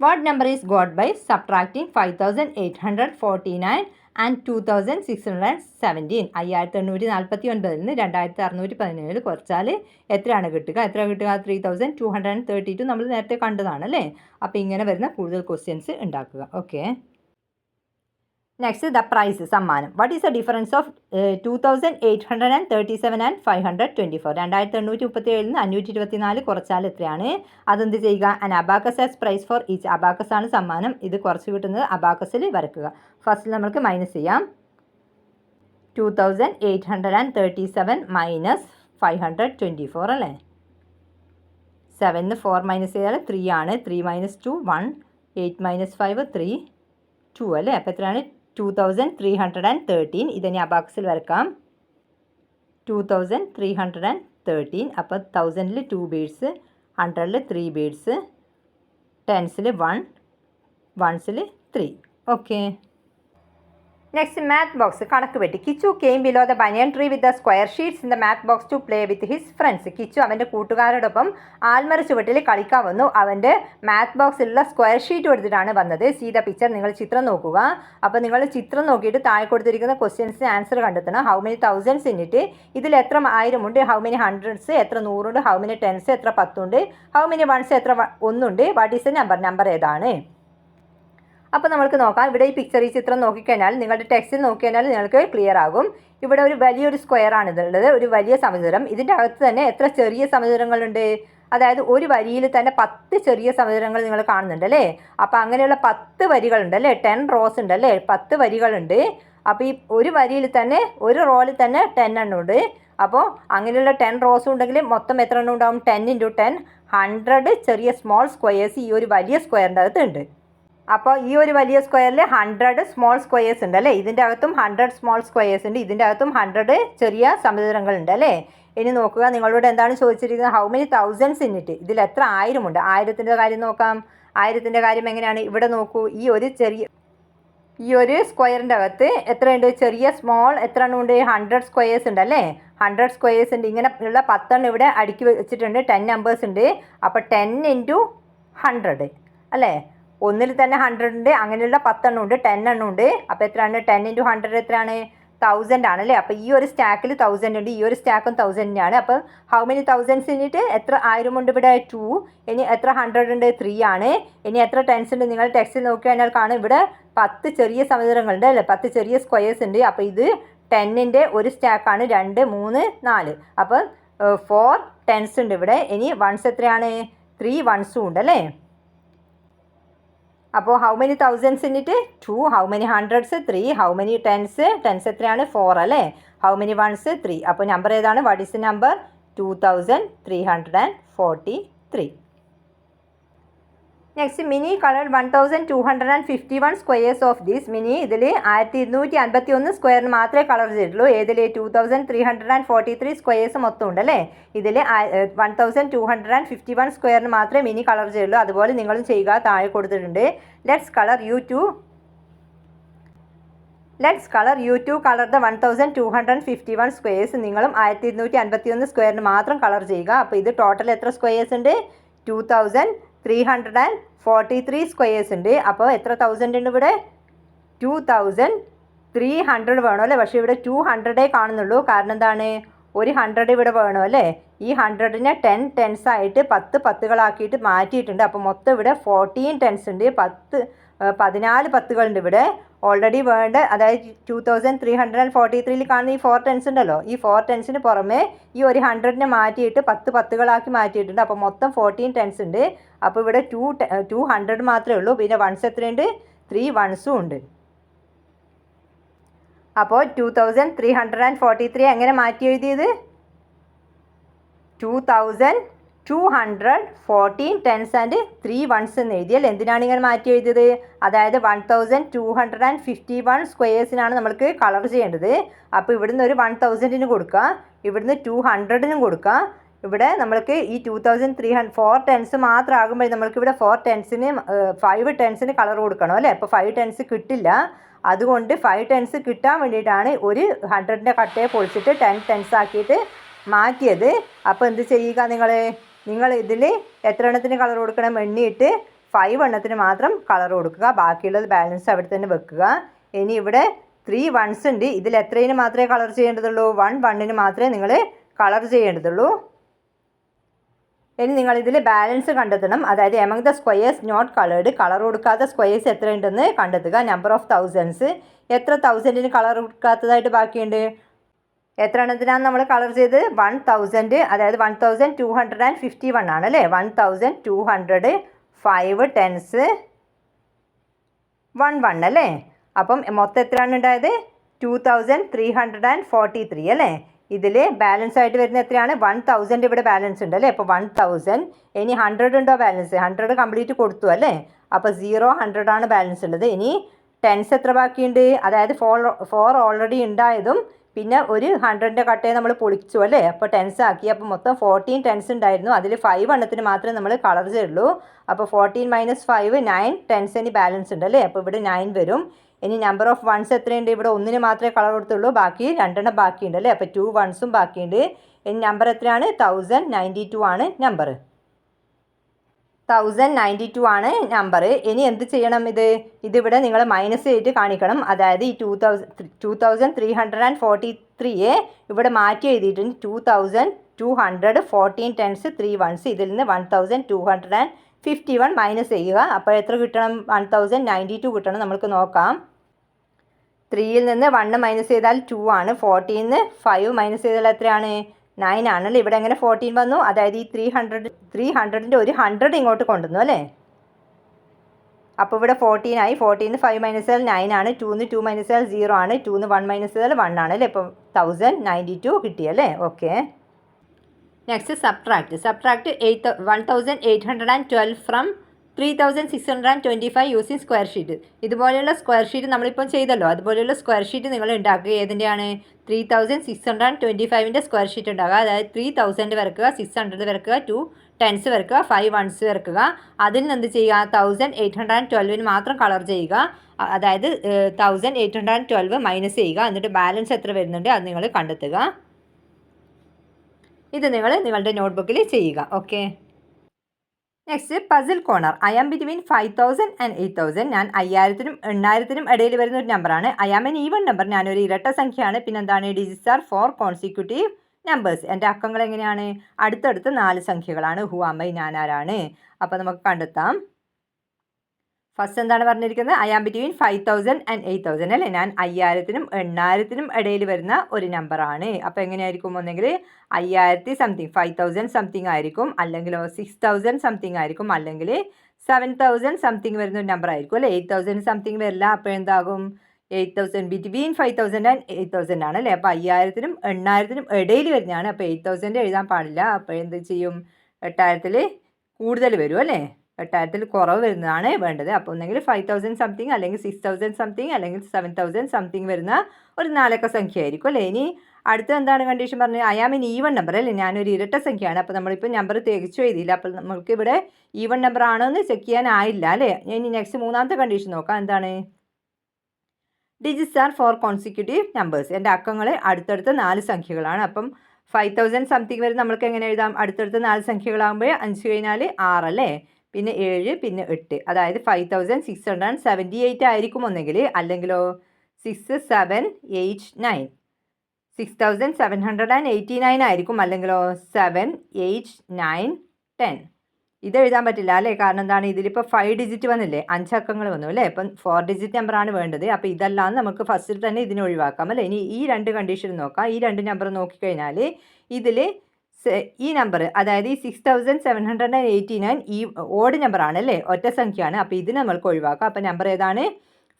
What number is got by subtracting 5849 and 2617? 5849 നിന്ന് 2617 കുറച്ചാൽ എത്രയാണ് കിട്ടുക? 3232 നമ്മൾ നേരത്തെ കണ്ടതാണ് അല്ലേ? അപ്പോൾ ഇങ്ങനെ വരുന്ന കൂടുതൽ ക്വസ്റ്റ്യൻസ് ഉണ്ടാക്കുക. ഓക്കെ, നെക്സ്റ്റ് ദ പ്രൈസ്, സമ്മാനം. What is the difference of 2837 and 524? 2837 നിന്ന് 524 കുറച്ചാൽ എത്രയാണ്? അതെന്ത് ചെയ്യുക? An abacus as prize for each. Abacus ആണ് സമ്മാനം. ഇത് കുറച്ച് കിട്ടുന്നത് അബാക്കസിൽ വരക്കുക. ഫസ്റ്റ് നമുക്ക് മൈനസ് ചെയ്യാം. 2837 മൈനസ് 524 അല്ലേ? 7 4 മൈനസ് ചെയ്താൽ 3 ആണ്. 3 മൈനസ് 2 1, 8 മൈനസ് 5 3 2 അല്ലേ? അപ്പോൾ എത്രയാണ്? 2313. ഇതിനെ അബാക്സിൽ വരക്കാം. 2313. അപ്പോൾ 1000-ൽ 2 ബീഡ്സ്, 100-ൽ 3 ബീഡ്സ്, 10s-ൽ 1, 1s-ൽ 3. ഓക്കെ, നെക്സ്റ്റ് മാത്ത് ബോക്സ്, കണക്ക് പെട്ടി. Kichu came below the banyan tree with the square sheets in the math box to play with his friends. Kichu അവൻ്റെ കൂട്ടുകാരോടൊപ്പം ആൽമര ചുവട്ടിൽ കളിക്കാൻ വന്നു. അവൻ്റെ മാത്ത് ബോക്സിലുള്ള സ്ക്വയർ ഷീറ്റ് എടുത്തിട്ടാണ് വന്നത്. സീ ദ പിക്ചർ, നിങ്ങൾ ചിത്രം നോക്കുക. അപ്പോൾ നിങ്ങൾ ചിത്രം നോക്കിയിട്ട് താഴെ കൊടുത്തിരിക്കുന്ന ക്വസ്റ്റ്യൻസിന് ആൻസർ കണ്ടെത്തണം. ഹൗ മെനി തൗസൻഡ്സ് ഇന്നിട്ട്, ഇതിൽ എത്ര 1000 ഉണ്ട്? How many hundreds? എത്ര 100 ഉണ്ട്? How many tense? എത്ര 10 ഉണ്ട്? How many once? എത്ര 1 ഉണ്ട്? വാട്ട് ഈസ് എ നമ്പർ ഏതാണ്? അപ്പോൾ നമുക്ക് നോക്കാം. ഇവിടെ ഈ പിക്ചർ, ഈ ചിത്രം നോക്കിക്കഴിഞ്ഞാൽ, നിങ്ങളുടെ ടെക്സ്റ്റിൽ നോക്കിക്കഴിഞ്ഞാൽ നിങ്ങൾക്ക് ക്ലിയർ ആകും. ഇവിടെ ഒരു വലിയൊരു സ്ക്വയർ ആണ് ഇതുള്ളത്, ഒരു വലിയ സമചതുരം. ഇതിൻ്റെ അകത്ത് തന്നെ എത്ര ചെറിയ സമചതുരങ്ങളുണ്ട്? അതായത് ഒരു വരിയിൽ തന്നെ 10 ചെറിയ സമചതുരങ്ങൾ നിങ്ങൾ കാണുന്നുണ്ട് അല്ലേ? അപ്പോൾ അങ്ങനെയുള്ള 10 വരികളുണ്ട് അല്ലേ? 10 റോസ് ഉണ്ട് അല്ലേ? 10 വരികളുണ്ട്. അപ്പോൾ ഈ ഒരു വരിയിൽ തന്നെ, ഒരു റോയിൽ തന്നെ 10 എണ്ണം ഉണ്ട്. അപ്പോൾ അങ്ങനെയുള്ള 10 റോസ് ഉണ്ടെങ്കിൽ മൊത്തം എത്ര എണ്ണം ഉണ്ടാവും? 10 × 10 100 ചെറിയ സ്മോൾ സ്ക്വയേഴ്സ് ഈ ഒരു വലിയ സ്ക്വയറിൻ്റെ അകത്ത് ഉണ്ട്. അപ്പോൾ ഈ ഒരു വലിയ സ്ക്വയറിൽ 100 സ്മോൾ സ്ക്വയേഴ്സ് ഉണ്ട് അല്ലേ? ഇതിൻ്റെ അകത്തും 100 സ്മോൾ സ്ക്വയേഴ്സ് ഉണ്ട്. ഇതിൻ്റെ അകത്തും 100 ചെറിയ സമചതുരങ്ങൾ ഉണ്ട് അല്ലേ? ഇനി നോക്കുക, നിങ്ങളോട് എന്താണ് ചോദിച്ചിരിക്കുന്നത്? ഹൗ മെനി തൗസൻഡ്സ് ഇന്നിട്ട്, ഇതിൽ എത്ര 1000 ഉണ്ട്? 1000ൻ്റെ കാര്യം നോക്കാം. 1000ൻ്റെ കാര്യം എങ്ങനെയാണ്? ഇവിടെ നോക്കൂ, ഈ ഒരു സ്ക്വയറിൻ്റെ അകത്ത് എത്രയുണ്ട്? ചെറിയ സ്മോൾ എത്ര എണ്ണം ഉണ്ട്? 100 സ്ക്വയേഴ്സ് ഉണ്ട് അല്ലേ? 100 സ്ക്വയേഴ്സ് ഉണ്ട്. ഇങ്ങനെ ഉള്ള 10 എണ്ണം ഇവിടെ അടുക്കി വെച്ചിട്ടുണ്ട്. 10 നമ്പേഴ്സ് ഉണ്ട്. അപ്പോൾ 10 × 100 അല്ലേ? ഒന്നിൽ തന്നെ 100 ഉണ്ട്. അങ്ങനെയുള്ള 10 എണ്ണം ഉണ്ട്. 10 എണ്ണം ഉണ്ട്. അപ്പോൾ എത്രയാണ്? 10 × 100 എത്രയാണ്? 1000 ആണല്ലേ? അപ്പോൾ ഈ ഒരു സ്റ്റാക്കിൽ 1000 ഉണ്ട്. ഈ ഒരു സ്റ്റാക്കും 1000 ആണ്. അപ്പോൾ ഹൗ മെനി തൗസൻഡ്സ് ഇന്നിട്ട് എത്ര 1000 ഉണ്ട്? ഇവിടെ 2. ഇനി എത്ര 100 ഉണ്ട്? 3 ആണ്. ഇനി എത്ര ടെൻസ് ഉണ്ട്? നിങ്ങൾ ടെക്സ്റ്റിൽ നോക്കി കഴിഞ്ഞാൽ കാണും ഇവിടെ 10 ചെറിയ സമചതുരങ്ങളുണ്ട് അല്ലേ? 10 ചെറിയ സ്ക്വയേഴ്സ് ഉണ്ട്. അപ്പോൾ ഇത് 10ൻ്റെ ഒരു സ്റ്റാക്കാണ്. 2 3 4. അപ്പോൾ 4 ടെൻസ് ഉണ്ട് ഇവിടെ. ഇനി വൺസ് എത്രയാണ്? 3 വൺസും ഉണ്ട് അല്ലേ? അപ്പോൾ ഹൗ മെനി തൗസൻഡ്സ് ഇന്നിട്ട് 2, how many hundreds 3, how many tense എത്രയാണ്? 4 അല്ലേ? How many once 3. അപ്പോൾ നമ്പർ ഏതാണ്? What is the number? 2343. Next, mini colour 1251 squares of these. Mini ഇതിൽ 1251 സ്ക്വയറിന് മാത്രമേ കളർ ചെയ്തിട്ടുള്ളൂ. ഏതിൽ? 2343 സ്ക്വയേഴ്സ് മൊത്തം ഉണ്ടല്ലേ? ഇതിൽ 1251 സ്ക്വയറിന് മാത്രമേ മിനി കളർ ചെയ്തുള്ളൂ. അതുപോലെ നിങ്ങളും ചെയ്യുക, താഴെ കൊടുത്തിട്ടുണ്ട്. Let's colour you to colour the 1251 squares. നിങ്ങളും 1251 സ്ക്വയറിന് മാത്രം കളർ ചെയ്യുക. അപ്പോൾ ഇത് ടോട്ടൽ എത്ര സ്ക്വയേഴ്സ് ഉണ്ട്? 2343 സ്ക്വയേഴ്സ് ഉണ്ട്. അപ്പോൾ എത്ര 1000 ഉണ്ട് ഇവിടെ? 2300 വേണം അല്ലേ? പക്ഷേ ഇവിടെ 200 കാണുന്നുള്ളൂ. കാരണം എന്താണ്? ഒരു 100 ഇവിടെ വേണം അല്ലേ? ഈ 100നെ 10 ടെൻസ് ആയിട്ട് 10 10കളാക്കിയിട്ട് മാറ്റിയിട്ടുണ്ട്. അപ്പോൾ മൊത്തം ഇവിടെ 14 ടെൻസ് ഉണ്ട്. 14 10കളുണ്ട് ഇവിടെ ഓൾറെഡി വേണ്ട. അതായത് 2343 കാണുന്ന ഈ 4 ടെൻസ് ഉണ്ടല്ലോ, ഈ 4 ടെൻസിന് പുറമെ ഈ ഒരു 100നെ മാറ്റിയിട്ട് 10 10കളാക്കി മാറ്റിയിട്ടുണ്ട്. അപ്പോൾ മൊത്തം 14 ടെൻസ് ഉണ്ട്. അപ്പോൾ ഇവിടെ 200 മാത്രമേ ഉള്ളൂ. പിന്നെ വൺസ് എത്രയുണ്ട്? 3 വൺസും ഉണ്ട്. അപ്പോൾ 2343 എങ്ങനെ മാറ്റി എഴുതിയത്? 2214 ടെൻസ് ആൻഡ് 3 വൺസ് എന്ന് എഴുതിയാൽ എന്തിനാണ് ഇങ്ങനെ മാറ്റി എഴുതിയത്? അതായത് 1251 സ്ക്വയേഴ്സിനാണ് നമ്മൾക്ക് കളർ ചെയ്യേണ്ടത്. അപ്പോൾ ഇവിടുന്ന് ഒരു 1000ന് കൊടുക്കുക, ഇവിടുന്ന് 200നും കൊടുക്കുക. ഇവിടെ നമ്മൾക്ക് ഈ 4 ടെൻസ് മാത്രം ആകുമ്പോൾ നമ്മൾക്ക് ഇവിടെ 5 ടെൻസിന് കളർ കൊടുക്കണം അല്ലേ? അപ്പോൾ 5 ടെൻസ് കിട്ടില്ല. അതുകൊണ്ട് 5 ടെൻസ് കിട്ടാൻ വേണ്ടിയിട്ടാണ് ഒരു 100ൻ്റെ കട്ടയെ പൊളിച്ചിട്ട് 10 ടെൻസ് ആക്കിയിട്ട് മാറ്റിയത്. അപ്പോൾ എന്ത് ചെയ്യുക? നിങ്ങൾ ഇതിൽ എത്ര എണ്ണത്തിന് കളർ കൊടുക്കണം? എണ്ണിയിട്ട് 5 എണ്ണത്തിന് മാത്രം കളർ കൊടുക്കുക, ബാക്കിയുള്ളത് ബാലൻസ് അവിടെ തന്നെ വെക്കുക. ഇനി ഇവിടെ 3 വൺസ് ഉണ്ട്, ഇതിൽ എത്രയിന് മാത്രമേ കളർ ചെയ്യേണ്ടതുള്ളൂ? 1 വണ്ണിന് മാത്രമേ നിങ്ങൾ കളർ ചെയ്യേണ്ടതുള്ളൂ. ഇനി നിങ്ങൾ ഇതിൽ ബാലൻസ് കണ്ടെത്തണം. അതായത് among the squares not coloured, colour കൊടുക്കാത്ത സ്ക്വയേഴ്സ് എത്രയുണ്ടെന്ന് കണ്ടെത്തുക. നമ്പർ ഓഫ് തൗസൻഡ്സ്, എത്ര തൗസൻഡിന് കളർ കൊടുക്കാത്തതായിട്ട് ബാക്കിയുണ്ട്? എത്ര എണ്ണത്തിനാണ് നമ്മൾ കളർ ചെയ്ത്? 1000, അതായത് 1251 ആണ് അല്ലേ? 1200, 5 ടെൻസ് 1 1 അല്ലേ? അപ്പം മൊത്തം എത്രയാണ് ഉണ്ടായത്? 2343 അല്ലേ? ഇതിൽ ബാലൻസ് ആയിട്ട് വരുന്ന എത്രയാണ്? 1000 ഇവിടെ ബാലൻസ് ഉണ്ട് അല്ലേ? അപ്പോൾ 1000. ഇനി 100 ഉണ്ടോ ബാലൻസ്? 100 കംപ്ലീറ്റ് കൊടുത്തു അല്ലേ? അപ്പോൾ 0 100 ആണ് ബാലൻസ് ഉള്ളത്. ഇനി ടെൻസ് എത്ര ബാക്കിയുണ്ട്? അതായത് 4 ഓൾറെഡി ഉണ്ടായതും പിന്നെ ഒരു 100ൻ്റെ കട്ടയെ നമ്മൾ പൊളിച്ചു അല്ലേ? അപ്പോൾ ടെൻസ് ആക്കി. അപ്പോൾ മൊത്തം 14 ടെൻസ് ഉണ്ടായിരുന്നു. അതിൽ 5 എണ്ണത്തിന് മാത്രമേ നമ്മൾ കളർ ചെയ്യുള്ളൂ. അപ്പോൾ 14 - 5 9 ടെൻസ് ഇനി ബാലൻസ് ഉണ്ട് അല്ലേ? അപ്പോൾ ഇവിടെ 9 വരും. ഇനി നമ്പർ ഓഫ് വൺസ് എത്രയുണ്ട്? ഇവിടെ ഒന്നിന് മാത്രമേ കളർ കൊടുത്തുള്ളൂ, ബാക്കി 2 എണ്ണം ബാക്കിയുണ്ട് അല്ലേ? അപ്പോൾ 2 വൺസും ബാക്കിയുണ്ട്. ഇനി നമ്പർ എത്രയാണ്? 1092 ആണ് നമ്പർ. 1092 ആണ് നമ്പർ. ഇനി എന്ത് ചെയ്യണം? ഇതിവിടെ നിങ്ങൾ മൈനസ് ചെയ്തിട്ട് കാണിക്കണം. അതായത് ഈ 2343യെ ഇവിടെ മാറ്റി എഴുതിയിട്ടുണ്ട്. 2214 ടെൻസ് 3 വൺസ്. ഇതിൽ നിന്ന് 1251 മൈനസ് ചെയ്യുക. അപ്പോൾ എത്ര കിട്ടണം? 1092 കിട്ടണം. നമുക്ക് നോക്കാം. 3യിൽ നിന്ന് 1 മൈനസ് ചെയ്താൽ 2 ആണ്. 14ൽ നിന്ന് 5 മൈനസ് ചെയ്താൽ എത്രയാണ്? 9 ആണല്ലേ? ഇവിടെ എങ്ങനെ 14 വന്നു? അതായത് ഈ 300ൻ്റെ ഒരു 100 ഇങ്ങോട്ട് കൊണ്ടുവന്നു അല്ലേ? അപ്പോൾ ഇവിടെ 14 ആയി. 14ൽ നിന്ന് 5 മൈനസ് ചെയ്താൽ 9 ആണ്. 2ൽ നിന്ന് 2 മൈനസ് ചെയ്താൽ 0 ആണ്. 2ൽ നിന്ന് 1 മൈനസ് ചെയ്താൽ 1 ആണ് അല്ലേ? ഇപ്പം 1092 കിട്ടിയല്ലേ? Okay. Next subtract. 1812 from 3625 using square sheet. ഇതുപോലെയുള്ള സ്ക്വയർ ഷീറ്റ് നമ്മളിപ്പം ചെയ്തല്ലോ. അതുപോലെയുള്ള സ്ക്വയർ ഷീറ്റ് നിങ്ങൾ ഉണ്ടാക്കുക. ഏതിൻ്റെയാണ്? 3625ൻ്റെ സ്ക്വയർ ഷീറ്റ് ഉണ്ടാക്കുക. അതായത് 3000 വരക്കുക, 600 വരക്കുക, 2 ടെൻസ് വരക്കുക, 5 വൺസ് വരക്കുക. അതിൽ നിന്ന് എന്ത് ചെയ്യുക? 1812ന് മാത്രം കളർ ചെയ്യുക. അതായത് 1812 മൈനസ് ചെയ്യുക. എന്നിട്ട് ബാലൻസ് എത്ര വരുന്നുണ്ട് അത് നിങ്ങൾ കണ്ടെത്തുക. ഇത് നിങ്ങൾ നിങ്ങളുടെ നോട്ട്ബുക്കിൽ ചെയ്യുക. Okay. Next puzzle corner. I am between 5000 and 8000. ഞാൻ 5000നും 8000നും ഇടയിൽ വരുന്ന ഒരു നമ്പറാണ്. I am an even number. ഞാനൊരു ഇരട്ട സംഖ്യയാണ്. പിന്നെ എന്താണ്? Digits are 4 consecutive numbers. എൻ്റെ അക്കങ്ങൾ എങ്ങനെയാണ്? അടുത്തടുത്ത് 4 സംഖ്യകളാണ്. Who am I? ഞാൻ ആരാണ്? അപ്പോൾ നമുക്ക് കണ്ടെത്താം. ഫസ്റ്റ് എന്താണ് പറഞ്ഞിരിക്കുന്നത്? ഐ ആം ബിറ്റ്വീൻ 5000 ആൻഡ് 8000 അല്ലേ? ഞാൻ 5000നും 8000നും ഇടയിൽ വരുന്ന ഒരു നമ്പറാണ്. അപ്പോൾ എങ്ങനെയായിരിക്കും? ഒന്നെങ്കിൽ 5000 സംതിങ്, 5000 സംതിങ് ആയിരിക്കും, അല്ലെങ്കിൽ 6000 സംതിങ് ആയിരിക്കും, അല്ലെങ്കിൽ 7000 സംതിങ് വരുന്ന ഒരു നമ്പർ ആയിരിക്കും അല്ലേ? 8000 സംതിങ് വരില്ല. അപ്പോൾ എന്താകും? 8000 ബിറ്റ്വീൻ 5000 ആൻഡ് 8000 ആണ് അല്ലേ? അപ്പോൾ 5000നും 8000നും ഇടയിൽ വരുന്നതാണ്. അപ്പോൾ 8000 എഴുതാൻ പാടില്ല. അപ്പോൾ എന്ത് ചെയ്യും? 8000ൽ കൂടുതൽ വരും അല്ലേ? 8000ൽ കുറവ് വരുന്നതാണ് വേണ്ടത്. അപ്പോൾ ഒന്നെങ്കിൽ 5000 സംതിങ്, അല്ലെങ്കിൽ 6000 സംതിങ്, അല്ലെങ്കിൽ 7000 സംതിങ് വരുന്ന ഒരു 4 അക്ക സംഖ്യ ആയിരിക്കും അല്ലേ? ഇനി അടുത്ത എന്താണ് കണ്ടീഷൻ പറഞ്ഞത്? I am in even number അല്ലേ? ഞാനൊരു ഇരട്ട സംഖ്യയാണ്. അപ്പോൾ നമ്മളിപ്പോൾ നമ്പർ തികച്ചു എഴുതിയില്ല. അപ്പോൾ നമുക്ക് ഇവിടെ ഈവൻ നമ്പർ ആണോ എന്ന് ചെക്ക് ചെയ്യാനായില്ല അല്ലേ? ഇനി നെക്സ്റ്റ് മൂന്നാമത്തെ കണ്ടീഷൻ നോക്കാം. എന്താണ്? Digits are 4 consecutive numbers. എൻ്റെ അക്കങ്ങൾ അടുത്തടുത്ത 4 സംഖ്യകളാണ്. അപ്പം 5000 സംതിങ് വരെ നമ്മൾക്ക് എങ്ങനെ എഴുതാം? അടുത്തടുത്ത 4 സംഖ്യകളാകുമ്പോൾ 5 കഴിഞ്ഞാൽ 6 അല്ലേ? പിന്നെ 7, പിന്നെ 8. അതായത് 5678 ആയിരിക്കും ഒന്നെങ്കിൽ, അല്ലെങ്കിലോ 6 7 8 9 6789 ആയിരിക്കും, അല്ലെങ്കിലോ 7 8 9 10. ഇത് എഴുതാൻ പറ്റില്ല അല്ലേ? കാരണം എന്താണ്? ഇതിലിപ്പോൾ 5 ഡിജിറ്റ് വന്നില്ലേ? 5 അക്കങ്ങൾ വന്നു അല്ലേ? അപ്പം 4 ഡിജിറ്റ് നമ്പറാണ് വേണ്ടത്. അപ്പോൾ ഇതല്ലാന്ന് നമുക്ക് ഫസ്റ്റിൽ തന്നെ ഇതിനെ ഒഴിവാക്കാം അല്ലേ? ഇനി ഈ 2 കണ്ടീഷൻ നോക്കാം. ഈ 2 നമ്പർ നോക്കിക്കഴിഞ്ഞാൽ ഇതിൽ ഈ നമ്പർ, അതായത് ഈ 6789 ഈ ഓഡ് നമ്പറാണ് അല്ലേ? ഒറ്റ സംഖ്യയാണ്. അപ്പോൾ ഇതിന് നമ്മൾക്ക് ഒഴിവാക്കാം. അപ്പോൾ നമ്പർ ഏതാണ്?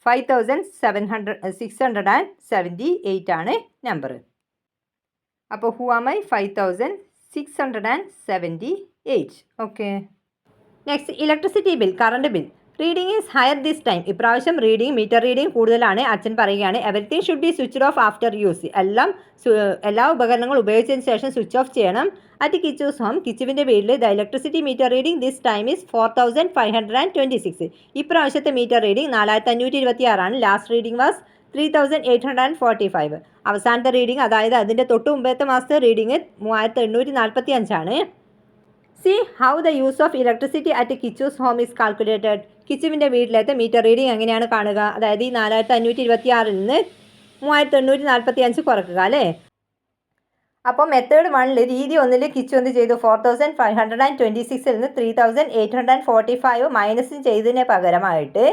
5678 ആണ് നമ്പർ. അപ്പോൾ who am I? 5678. Okay. Next electricity bill, current bill. Reading is higher this time. ഇപ്രാവശ്യം മീറ്റർ റീഡിംഗ് കൂടുതലാണ്. അച്ഛൻ പറയുകയാണ് everything should be switched off after use. എല്ലാ ഉപകരണങ്ങളും ഉപയോഗിച്ചതിന് ശേഷം സ്വിച്ച് ഓഫ് ചെയ്യണം. അറ്റ് കിച്ചൂസ് ഹോം, കിച്ചുവിൻ്റെ വീട്ടിൽ the electricity meter reading this time is 4526. ഇപ്രാവശ്യത്തെ meter reading 4526 last reading was 3845. അവസാനത്തെ റീഡിംഗ്, അതായത് അതിൻ്റെ തൊട്ട് മുമ്പത്തെ മാസത്തെ reading 3845. See how the use of electricity at Kichus home is calculated. കിച്ചുവിൻ്റെ വീട്ടിലത്തെ മീറ്റർ റീഡിംഗ് എങ്ങനെയാണ് കാണുക? അതായത് ഈ 4526 നിന്ന് 3845 കുറക്കുക അല്ലേ. അപ്പോൾ മെത്തേഡ് 1 രീതി 1 കിച്ചു എന്ത് ചെയ്തു? 4526 നിന്ന് 3845 മൈനസ് ചെയ്തതിന് പകരമായിട്ട്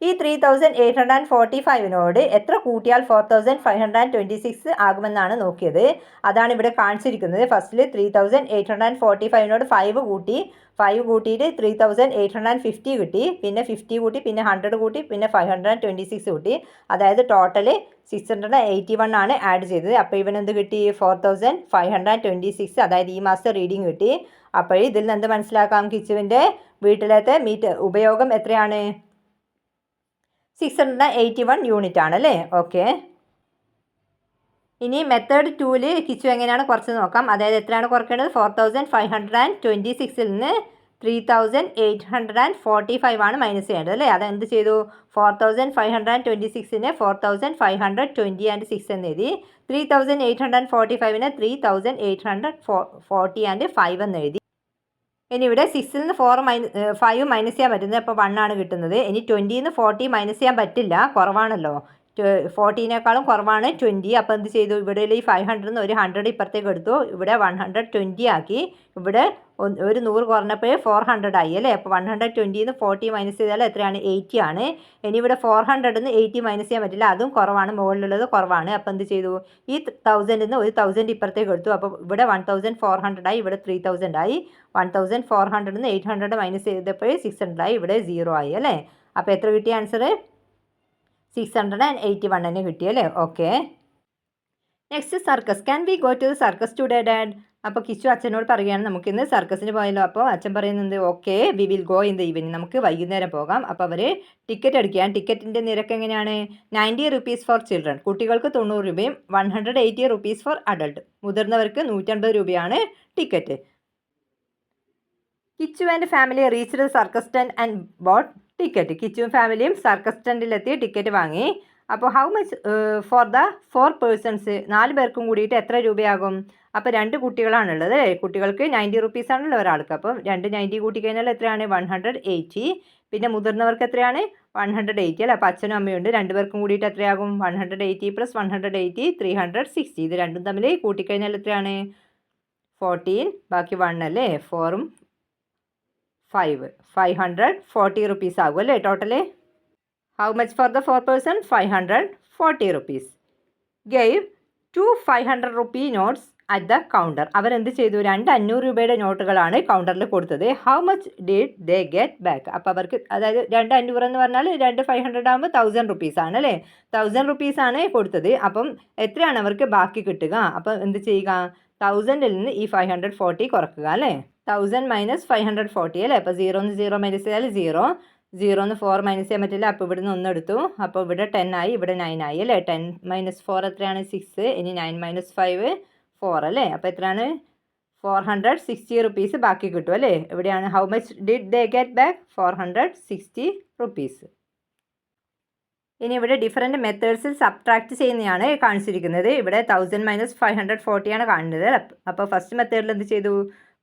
ഈ 3845 എത്ര കൂട്ടിയാൽ 4526 ആകുമെന്നാണ് നോക്കിയത്. അതാണ് ഇവിടെ കാണിച്ചിരിക്കുന്നത്. ഫസ്റ്റിൽ 3845 5 കൂട്ടിയിട്ട് 3850 കിട്ടി, പിന്നെ 50 കൂട്ടി, പിന്നെ 100 കൂട്ടി, പിന്നെ 526 കൂട്ടി. അതായത് ടോട്ടൽ 681 ആണ് ആഡ് ചെയ്തത്. അപ്പോൾ ഇവനെന്ത് കിട്ടി? 4526. അതായത് ഈ മാസത്തെ റീഡിങ് കിട്ടി. അപ്പോൾ ഇതിൽ നിന്ന് എന്ത് മനസ്സിലാക്കാം? കിച്ചുവിൻ്റെ വീട്ടിലത്തെ മീറ്റർ ഉപയോഗം എത്രയാണ്? 681 യൂണിറ്റ് ആണല്ലേ. ഓക്കെ, ഇനി മെത്തേഡ് 2 കിച്ചു എങ്ങനെയാണ് കുറച്ച് നോക്കാം. അതായത് എത്രയാണ് കുറയ്ക്കേണ്ടത്? 4526 നിന്ന് 3845 ആണ് മൈനസ് ചെയ്യേണ്ടത് അല്ലേ. അതെന്ത് ചെയ്തു? 4526 4520 ആൻഡ് 6 എന്ന് എഴുതി. 3845 3840 ആൻഡ് 5 എന്ന് എഴുതി. ഇനി ഇവിടെ 6 നിന്ന് 5 മൈനസ് ചെയ്യാൻ പറ്റുന്നത്, അപ്പോൾ 1 ആണ് കിട്ടുന്നത്. ഇനി 20 നിന്ന് 40 മൈനസ് ചെയ്യാൻ പറ്റില്ല, കുറവാണല്ലോ. 40നേക്കാളും കുറവാണ് 20. അപ്പോൾ എന്ത് ചെയ്തു? ഇവിടെ ഈ 500 നിന്ന് ഒരു 100 ഇപ്പുറത്തേക്ക് എടുത്തു. ഇവിടെ 120 ആക്കി. ഇവിടെ ഒരു 100 കുറഞ്ഞപ്പോൾ 400 ആയി അല്ലേ. അപ്പോൾ 120 നിന്ന് 40 മൈനസ് ചെയ്താൽ എത്രയാണ്? 80 ആണ്. ഇനി ഇവിടെ 400 നിന്ന് 80 മൈനസ് ചെയ്യാൻ പറ്റില്ല, അതും കുറവാണ്, മുകളിലുള്ളത് കുറവാണ്. അപ്പോൾ എന്ത് ചെയ്തു? ഈ 1000 നിന്ന് ഒരു 1000 ഇപ്പുറത്തേക്ക് എടുത്തു. അപ്പോൾ ഇവിടെ 1400 ആയി, ഇവിടെ 3000 ആയി. 1400 നിന്ന് 800 മൈനസ് ചെയ്തപ്പോൾ 600 ആയി, ഇവിടെ 0 ആയി അല്ലേ. അപ്പോൾ എത്ര കിട്ടിയ ആൻസർ? 681 തന്നെ കിട്ടിയല്ലേ. Okay, next circus. Can we go to the circus today dad? അപ്പോൾ കിച്ചു അച്ഛനോട് പറയുകയാണ് നമുക്കിന്ന് സർക്കസിന് പോയല്ലോ. അപ്പോൾ അച്ഛൻ പറയുന്നത് okay we will go in the evening, നമുക്ക് വൈകുന്നേരം പോകാം. അപ്പോൾ അവർ ടിക്കറ്റ് അടിക്കുകയാണ്. ടിക്കറ്റിൻ്റെ നിരക്ക് എങ്ങനെയാണ്? 90 rupees ഫോർ ചിൽഡ്രൻ, കുട്ടികൾക്ക് 90 രൂപയും 180 rupees ഫോർ അഡൾട്ട്, മുതിർന്നവർക്ക് 150 രൂപയാണ് ticket. Kichu and family reach the circus tent and bought ticket. കിച്ചുവും ഫാമിലിയും സർക്കസ് ടെൻറ്റിലെത്തി ടിക്കറ്റ് വാങ്ങി. അപ്പോൾ how much for the 4 persons, 4 പേർക്കും കൂടിയിട്ട് എത്ര രൂപയാകും? അപ്പോൾ 2 കുട്ടികളാണുള്ളത്. കുട്ടികൾക്ക് 90 rupees ആണല്ലോ ഒരാൾക്ക്. അപ്പം 2 90 കൂട്ടിക്കഴിഞ്ഞാൽ എത്രയാണ്? 180. പിന്നെ മുതിർന്നവർക്ക് എത്രയാണ്? 180 അല്ലേ. അപ്പോൾ അച്ഛനും അമ്മയുണ്ട്, 2 പേർക്കും കൂടിയിട്ട് എത്രയാകും? 180 + 180 360. ഇത് രണ്ടും തമ്മിൽ കൂട്ടിക്കഴിഞ്ഞാൽ എത്രയാണ്? 14, ബാക്കി 1 അല്ലേ. 4ഉം 540 rupees ആകും അല്ലേ total. How much for the 4 person? 540 rupees. Gave 2 500 rupee notes at the counter. അവരെന്ത് ചെയ്തു? 2 500 രൂപയുടെ നോട്ടുകളാണ് കൗണ്ടറിൽ കൊടുത്തത്. How much did they get back? അപ്പോൾ അവർക്ക്, അതായത് 2 500 എന്ന് പറഞ്ഞാൽ 2 500 ആകുമ്പോൾ 1000 rupees ആണ് അല്ലേ. 1000 rupees ആണ് കൊടുത്തത്. അപ്പം എത്രയാണ് അവർക്ക് ബാക്കി കിട്ടുക? അപ്പം എന്ത് ചെയ്യുക? 1000ൽ നിന്ന് ഈ 540 കുറക്കുക അല്ലേ. 1000 - 540 അല്ലേ. അപ്പോൾ 0 നിന്ന് 0 മൈനസ് ചെയ്താൽ 0, 0 നിന്ന് 4 മൈനസ് ചെയ്യാൻ പറ്റില്ല. അപ്പോൾ ഇവിടെ നിന്ന് 1 എടുത്തു. അപ്പോൾ ഇവിടെ 10 ആയി, ഇവിടെ 9 ആയി അല്ലേ. 10 - 4 എത്രയാണ്? 6. ഇനി 9 - 5 4 അല്ലേ. അപ്പോൾ എത്രയാണ്? 460 rupees ബാക്കി കിട്ടും അല്ലേ. എവിടെയാണ്? How much did they get back? 460 rupees. ഇനി ഇവിടെ ഡിഫറെൻറ്റ് മെത്തേഡ്സിൽ സബ്ട്രാക്ട് ചെയ്യുന്നതാണ് കാണിച്ചിരിക്കുന്നത്. ഇവിടെ 1000 - 540 ആണ് കാണുന്നത്. അപ്പോൾ ഫസ്റ്റ് മെത്തേഡിൽ എന്ത് ചെയ്തു?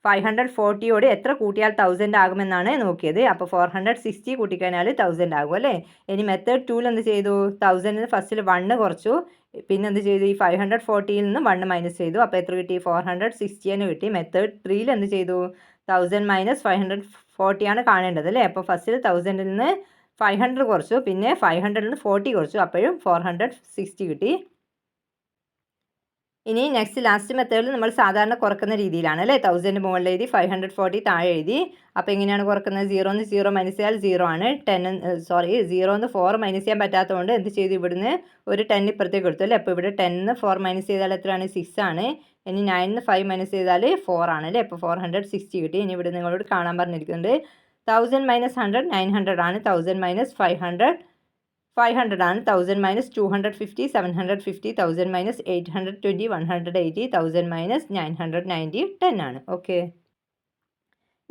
540യോട് എത്ര കൂട്ടിയാൽ 1000 ആകുമെന്നാണ് നോക്കിയത്. അപ്പോൾ 460 കൂട്ടിക്കഴിഞ്ഞാൽ 1000 ആകും അല്ലേ. ഇനി മെത്തേഡ് 2 എന്ത് ചെയ്തു? 1000 നിന്ന് ഫസ്റ്റിൽ 1 കുറച്ചു, പിന്നെ എന്ത് ചെയ്തു? ഈ 540ൽ നിന്ന് 1 മൈനസ് ചെയ്തു. അപ്പോൾ എത്ര കിട്ടി? 460 എന്ന് കിട്ടി. മെത്തേഡ് 3 എന്ത് ചെയ്തു? 1000 - 540 ആണ് കാണേണ്ടത് അല്ലേ. അപ്പോൾ ഫസ്റ്റിൽ 1000ൽ നിന്ന് 500 കുറച്ചു, പിന്നെ 500ൽ നിന്ന് 40 കുറച്ചു, അപ്പോഴും 460 കിട്ടി. ഇനി നെക്സ്റ്റ് ലാസ്റ്റ് മെത്തേഡിൽ നമ്മൾ സാധാരണ കുറക്കുന്ന രീതിയിലാണ് അല്ലേ. 1000 മുകളിൽ എഴുതി 540 താഴെ എഴുതി. അപ്പോൾ എങ്ങനെയാണ് കുറക്കുന്നത്? 0 നിന്ന് 0 മൈനസ് ചെയ്താൽ 0 ആണ്. 0 നിന്ന് 4 മൈനസ് ചെയ്യാൻ പറ്റാത്തതുകൊണ്ട് എന്ത് ചെയ്തു? ഇവിടുന്ന് ഒരു 10 ഇപ്പുറത്തേക്ക് എടുത്തു അല്ലേ. അപ്പോൾ ഇവിടെ 10 നിന്ന് 4 മൈനസ് ചെയ്താൽ എത്രയാണ്? 6 ആണ്. ഇനി 9 നിന്ന് 5 മൈനസ് ചെയ്താൽ 4 ആണ് അല്ലേ. അപ്പോൾ 460 കിട്ടി. ഇനി ഇവിടെ നിങ്ങളോട് കാണാൻ പറഞ്ഞിരിക്കുന്നുണ്ട് 1000 - 100 900 ആണ്. 1000 - 500 500 ആണ്. 1000 - 250 750. 1000 - 820 180. 1000 - 990 10 ആണ്. Okay,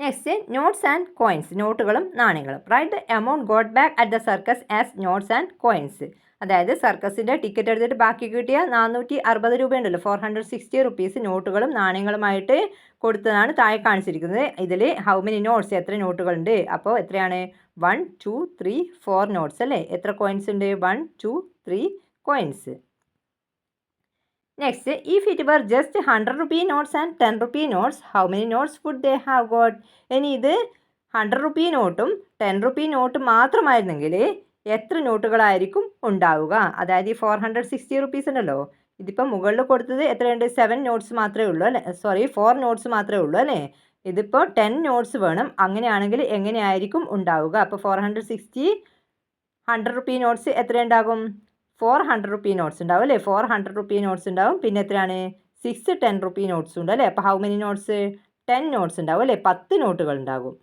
next notes and coins, നോട്ടുകളും നാണയങ്ങളും. Write the amount got back at the circus as notes and coins. അതായത് സർക്കസിൻ്റെ ടിക്കറ്റ് എടുത്തിട്ട് ബാക്കി കിട്ടിയ 460 രൂപയുണ്ടല്ലോ, 460 റുപ്പീസ് നോട്ടുകളും നാണയങ്ങളുമായിട്ട് കൊടുത്തതാണ് താഴെ കാണിച്ചിരിക്കുന്നത്. ഇതിൽ ഹൗ മെനി നോട്ട്സ്, എത്ര നോട്ടുകളുണ്ട്? അപ്പോൾ എത്രയാണ്? 1 2 3 4 നോട്ട്സ് അല്ലേ? എത്ര കോയിൻസ് ഉണ്ട്? 1 2 3 coins. Next, if it were just 100 rupee notes and 10 rupee notes, how many notes would they have got? ഇനി ഇത് 100 റുപ്പീ നോട്ടും 10 റുപ്പീ നോട്ടും മാത്രമായിരുന്നെങ്കിൽ എത്ര നോട്ടുകളായിരിക്കും ഉണ്ടാവുക? അതായത് ഈ 460 റുപ്പീസ് ഉണ്ടല്ലോ, ഇതിപ്പോൾ മുകളിൽ കൊടുത്തത് എത്രയുണ്ട്? 7 നോട്ട്സ് മാത്രമേ ഉള്ളൂ അല്ലേ? 4 നോട്ട്സ് മാത്രമേ ഉള്ളൂ അല്ലേ? ഇതിപ്പോൾ 10 നോട്ട്സ് വേണം. അങ്ങനെയാണെങ്കിൽ എങ്ങനെയായിരിക്കും ഉണ്ടാവുക? അപ്പോൾ 460 100 റുപ്പീ നോട്ട്സ് എത്രയുണ്ടാകും? 400 റുപ്പീ നോട്ട്സ് ഉണ്ടാവും അല്ലേ? 400 റുപ്പീ നോട്ട്സ് ഉണ്ടാവും. പിന്നെ എത്രയാണ്? 6 10 റുപ്പീ നോട്ട്സ് ഉണ്ട് അല്ലേ? അപ്പോൾ ഹൗ മെനി നോട്ട്സ്? 10 നോട്ട്സ് ഉണ്ടാവും അല്ലേ? 10 നോട്ടുകൾ ഉണ്ടാകും.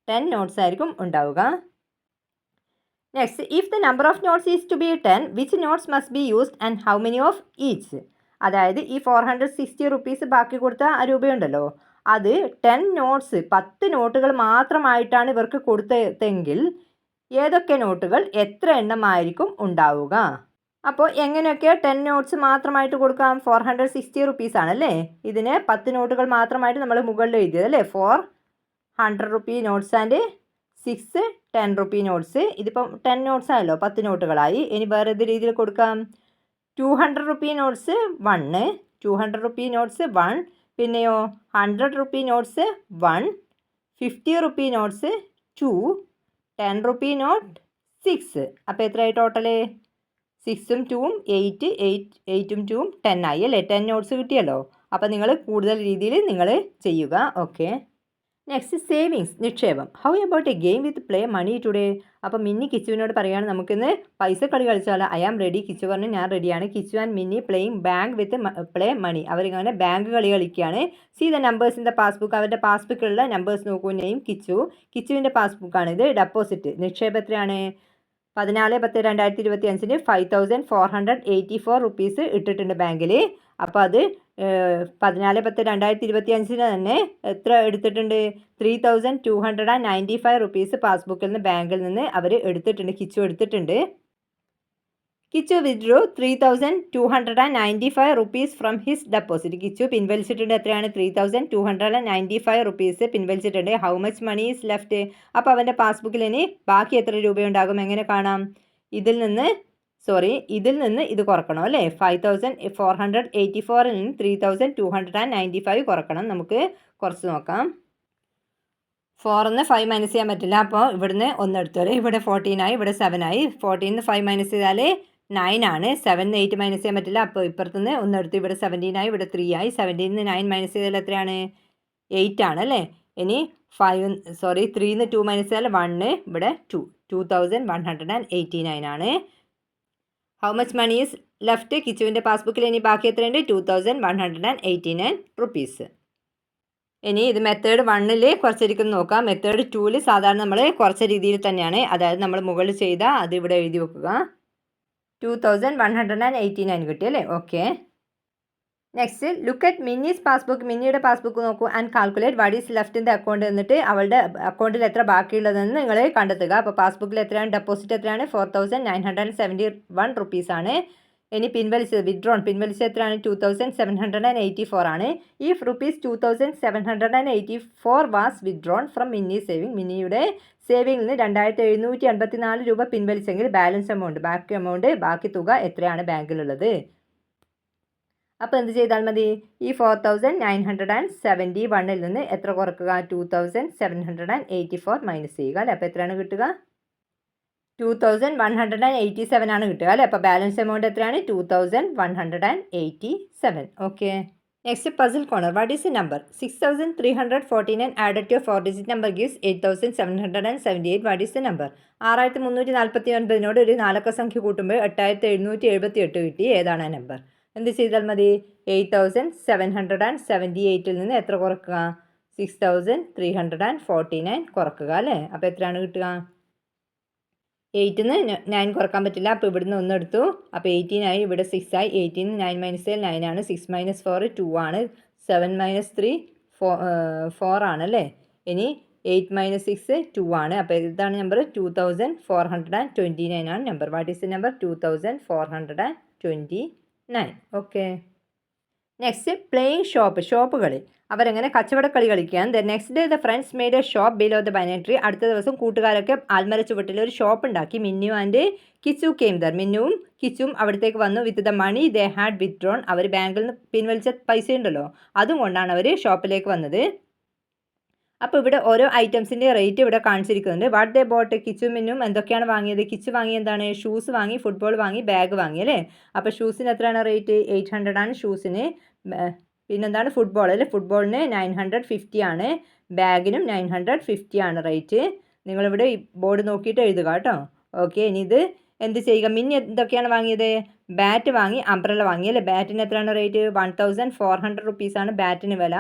10 നോട്ട്സ് ആയിരിക്കും ഉണ്ടാവുക. Next, if the number of notes is to be 10, which notes must be used and how many of each? അതായത് ഈ 460 റുപ്പീസ് ബാക്കി കൊടുത്ത ആ രൂപയുണ്ടല്ലോ, അത് 10 നോട്ട്സ് 10 നോട്ടുകൾ മാത്രമായിട്ടാണ് ഇവർക്ക് കൊടുത്തതെങ്കിൽ ഏതൊക്കെ നോട്ടുകൾ എത്ര എണ്ണമായിരിക്കും ഉണ്ടാവുക? അപ്പോൾ എങ്ങനെയൊക്കെ 10 നോട്ട്സ് മാത്രമായിട്ട് കൊടുക്കാം? 460 റുപ്പീസ് ആണല്ലേ, ഇതിന് 10 നോട്ടുകൾ മാത്രമായിട്ട് നമ്മൾ മുകളിൽ എഴുതിയത് അല്ലേ? 400 rupee notes and 6 10 rupee notes. ഇതിപ്പം 10 നോട്ട്സ് ആയല്ലോ, 10 നോട്ടുകളായി. ഇനി വേറെ ഏത് രീതിയിൽ കൊടുക്കാം? 200 റുപ്പീ നോട്ട്സ് 1, 200 റുപ്പീ നോട്ട്സ് 1, പിന്നെയോ 100 rupee notes 1, 50 rupee notes 2, 10 rupee note 6. അപ്പോൾ എത്രയായി ടോട്ടല്? 6ഉം 2ഉം 8, 8ഉം 2ഉം 10 ആയി അല്ലേ? 10 നോട്ട്സ് കിട്ടിയല്ലോ. അപ്പോൾ നിങ്ങൾ കൂടുതൽ രീതിയിൽ നിങ്ങൾ ചെയ്യുക. ഓക്കെ. നെക്സ്റ്റ്, സേവിങ്സ്, നിക്ഷേപം. How about a game with play money today? അപ്പോൾ മിന്നി കിച്ചുവിനോട് പറയുകയാണ്, നമുക്കിന്ന് പൈസ കളി കളിച്ചാലോ? I am ready. കിച്ചു പറഞ്ഞു ഞാൻ റെഡിയാണ്. Kichu and Minni playing bank with play money. അവരിങ്ങനെ ബാങ്ക് കളി കളിക്കുകയാണ്. See the numbers in the passbook. അവരുടെ പാസ്ബുക്കിലുള്ള നമ്പേഴ്സ് നോക്കൂ. നെയിം കിച്ചുവിൻ്റെ പാസ്ബുക്കാണ് ഇത്. ഡെപ്പോസിറ്റ്, നിക്ഷേപം എത്രയാണ്? 14/10/2025 5484 റുപ്പീസ് ഇട്ടിട്ടുണ്ട് ബാങ്കിൽ. അപ്പോൾ അത് 14/10/2025 തന്നെ എത്ര എടുത്തിട്ടുണ്ട്? 3295 റുപ്പീസ് പാസ്ബുക്കിൽ നിന്ന്, ബാങ്കിൽ നിന്ന് അവർ എടുത്തിട്ടുണ്ട്. കിച്ചു എടുത്തിട്ടുണ്ട്. Kichu withdraw 3295 rupees from his deposit. Kichu പിൻവലിച്ചിട്ടുണ്ട്. എത്രയാണ്? 3295 റുപ്പീസ് പിൻവലിച്ചിട്ടുണ്ട്. How much money is left? അപ്പോൾ അവൻ്റെ പാസ്ബുക്കിൽ ഇനി ബാക്കി എത്ര രൂപയുണ്ടാകും? എങ്ങനെ കാണാം? ഇതിൽ നിന്ന് ഇത് കുറക്കണം അല്ലേ? 5484 നിന്ന് 3295 കുറക്കണം. നമുക്ക് കുറച്ച് നോക്കാം. 4ന്ന് 5 മൈനസ് ചെയ്യാൻ പറ്റില്ല. അപ്പോൾ ഇവിടുന്ന് 1 എടുത്തോളൂ. ഇവിടെ 14 ആയി, ഇവിടെ 7 ആയി. 14ന്ന് 5 മൈനസ് ചെയ്താൽ 9 ആണ്. 7ന്ന് 8 മൈനസ് ചെയ്യാൻ പറ്റില്ല. അപ്പോൾ ഇപ്പുറത്തുനിന്ന് 1 എടുത്തു. ഇവിടെ 17 ആയി, ഇവിടെ 3 ആയി. 17ന്ന് 9 മൈനസ് ചെയ്താൽ എത്രയാണ്? 8 ആണ് അല്ലേ? ഇനി 3ന്ന് 2 മൈനസ് ചെയ്താൽ 1, ഇവിടെ 2. 2189 ആണ്. How much money is left? കിച്ചുവിൻ്റെ പാസ്ബുക്കിൽ ഇനി ബാക്കി എത്രയുണ്ട്? 2189 റുപ്പീസ്. ഇനി ഇത് മെത്തേഡ് 1ൽ കുറച്ചിരിക്കുന്നു നോക്കാം. മെത്തേഡ് 2ൽ സാധാരണ നമ്മൾ കുറച്ച രീതിയിൽ തന്നെയാണ്. അതായത് നമ്മൾ മുകളിൽ ചെയ്ത അത് ഇവിടെ എഴുതി വെക്കുക. 2189 കിട്ടി അല്ലേ? Okay. Next, look at Minni's passbook. മിന്നിയുടെ പാസ്ബുക്ക് നോക്കൂ and calculate what is left in the account. എന്നിട്ട് അവളുടെ അക്കൗണ്ടിൽ എത്ര ബാക്കിയുള്ളതെന്ന് നിങ്ങൾ കണ്ടെത്തുക. അപ്പോൾ പാസ്ബുക്കിൽ എത്രയാണ്? ഡെപ്പോസിറ്റ് എത്രയാണ്? 4971 റുപ്പീസാണ്. ഇനി പിൻവലിച്ചത് പിൻവലിച്ചത് എത്രയാണ്? 2784 ആണ്. ഇഫ് റുപ്പീസ് 2784 വാസ് വിത്ഡ്രോൺ ഫ്രം മിന്നി സേവിങ്. മിന്നിയുടെ സേവിങ്ങിൽ നിന്ന് 2784 രൂപ പിൻവലിച്ചെങ്കിൽ ബാലൻസ് എമൗണ്ട്, ബാക്കി തുക എത്രയാണ് ബാങ്കിലുള്ളത്? അപ്പോൾ എന്ത് ചെയ്താൽ മതി? ഈ 4971 നിന്ന് എത്ര കുറക്കുക? 2784 മൈനസ് ചെയ്യുക അല്ലേ? അപ്പോൾ എത്രയാണ് കിട്ടുക? 2187 ആണ് കിട്ടുക അല്ലേ? അപ്പോൾ ബാലൻസ് എമൗണ്ട് എത്രയാണ്? 2187. Okay. Next, puzzle corner. What is a number? 6349 added to 4-digit number gives 8778. What is a number? 6349 ഒരു 4 അക്ക സംഖ്യ കൂട്ടുമ്പോൾ 8778 കിട്ടി. ഏതാണ് ആ നമ്പർ? എന്ത് ചെയ്താൽ മതി? 8778 നിന്ന് എത്ര കുറക്കുക? 6349 കുറക്കുക അല്ലേ? അപ്പോൾ എത്രയാണ് കിട്ടുക? 8ന്ന് 9 കുറക്കാൻ പറ്റില്ല. അപ്പോൾ ഇവിടുന്ന് 1 എടുത്തു. അപ്പോൾ 18 ആയി, ഇവിടെ 6 ആയി. 18ന്ന് 9 മൈനസ് 9 ആണ്. 6 - 4 2 ആണ്. 7 - 3 4 ആണല്ലേ. ഇനി 8 - 6 2 ആണ്. അപ്പോൾ ഇതാണ് നമ്പർ 2429 ആണ് number. What is the number? 2429. Okay. Next playing shop കളി. അവരെങ്ങനെ കച്ചവടക്കളി കളിക്കാൻ. The next day the friends made A shop below the banana tree. അടുത്ത ദിവസം കൂട്ടുകാരൊക്കെ ആൽമര ചുവട്ടിൽ ഒരു ഷോപ്പ് ഉണ്ടാക്കി. മിന്നു ആൻഡ് കിച്ചു കെയിം ദർ. മിന്നുവും കിച്ചും അവിടത്തേക്ക് വന്നു. With the money they had വിത്ഡ്രോൺ. അവർ ബാങ്കിൽ നിന്ന് പിൻവലിച്ച പൈസ ഉണ്ടല്ലോ, അതും കൊണ്ടാണ് അവർ ഷോപ്പിലേക്ക് വന്നത്. അപ്പോൾ ഇവിടെ ഓരോ ഐറ്റംസിൻ്റെ റേറ്റ് ഇവിടെ കാണിച്ചിരിക്കുന്നുണ്ട്. What they boat. കിച്ചും മിന്നും എന്തൊക്കെയാണ് വാങ്ങിയത്? കിച്ചു വാങ്ങി എന്താണ്? ഷൂസ് വാങ്ങി, ഫുട്ബോൾ വാങ്ങി, ബാഗ് വാങ്ങി അല്ലേ. അപ്പോൾ ഷൂസിന് എത്രയാണ് റേറ്റ്? 800 ആണ് ഷൂസിന്. പിന്നെന്താണ്? ഫുട്ബോൾ അല്ലേ. ഫുട്ബോളിന് 950 ആണ്. ബാഗിനും 950 ആണ് റേറ്റ്. നിങ്ങളിവിടെ ബോർഡ് നോക്കിയിട്ട് എഴുതുക കേട്ടോ. ഓക്കെ. ഇനി ഇത് എന്ത് ചെയ്യുക? മിന്നി എന്തൊക്കെയാണ് വാങ്ങിയത്? ബാറ്റ് വാങ്ങി, അംബ്രല്ല വാങ്ങി അല്ലേ. ബാറ്റിന് എത്രയാണ് റേറ്റ്? 1400 റുപ്പീസാണ് ബാറ്റിന് വില.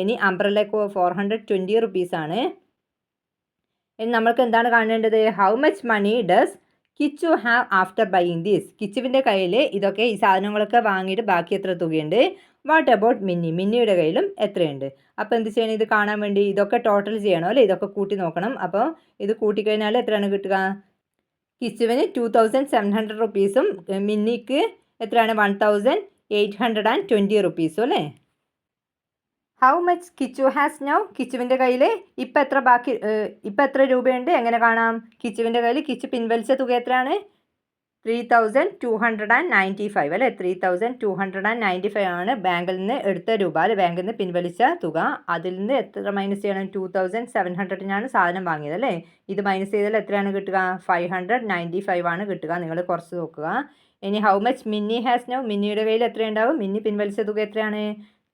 ഇനി അംബ്രല്ലയ്ക്ക് 420 റുപ്പീസാണ്. ഇനി നമ്മൾക്ക് എന്താണ് കാണേണ്ടത്? How much money does Kichu have after buying these. കിച്ചുവിൻ്റെ കയ്യിൽ ഇതൊക്കെ ഈ സാധനങ്ങളൊക്കെ വാങ്ങിയിട്ട് ബാക്കി എത്ര തുകയുണ്ട്? വാട്ട് അബൌട്ട് മിന്നി. മിന്നിയുടെ കയ്യിലും എത്രയുണ്ട്? അപ്പോൾ എന്ത് ചെയ്യണം? ഇത് കാണാൻ വേണ്ടി ഇതൊക്കെ ടോട്ടൽ ചെയ്യണം അല്ലേ. ഇതൊക്കെ കൂട്ടി നോക്കണം. അപ്പോൾ ഇത് കൂട്ടിക്കഴിഞ്ഞാൽ എത്രയാണ് കിട്ടുക? കിച്ചുവിന് 2700 റുപ്പീസും മിന്നിക്ക് എത്രയാണ്? 1820 റുപ്പീസും അല്ലേ. How much Kichu has now. കിച്ചുവിൻ്റെ കയ്യിൽ ഇപ്പം എത്ര രൂപയുണ്ട്? എങ്ങനെ കാണാം? കിച്ചുവിൻ്റെ കയ്യിൽ കിച്ചു പിൻവലിച്ച തുക എത്രയാണ്? 3295 അല്ലേ. 3295 ആണ് ബാങ്കിൽ നിന്ന് എടുത്ത രൂപ അല്ലെ. ബാങ്കിൽ നിന്ന് പിൻവലിച്ച തുക. അതിൽ നിന്ന് എത്ര മൈനസ് ചെയ്യണം? 2700 സാധനം വാങ്ങിയത് അല്ലേ. ഇത് മൈനസ് ചെയ്താൽ എത്രയാണ് കിട്ടുക? 595 ആണ് കിട്ടുക. നിങ്ങൾ കുറച്ച് നോക്കുക. ഇനി ഹൗ മച്ച് മിന്നി ഹാസ് നൗ. മിന്നിയുടെ കയ്യിൽ എത്രയുണ്ടാവും? മിന്നി പിൻവലിച്ച തുക എത്രയാണ്?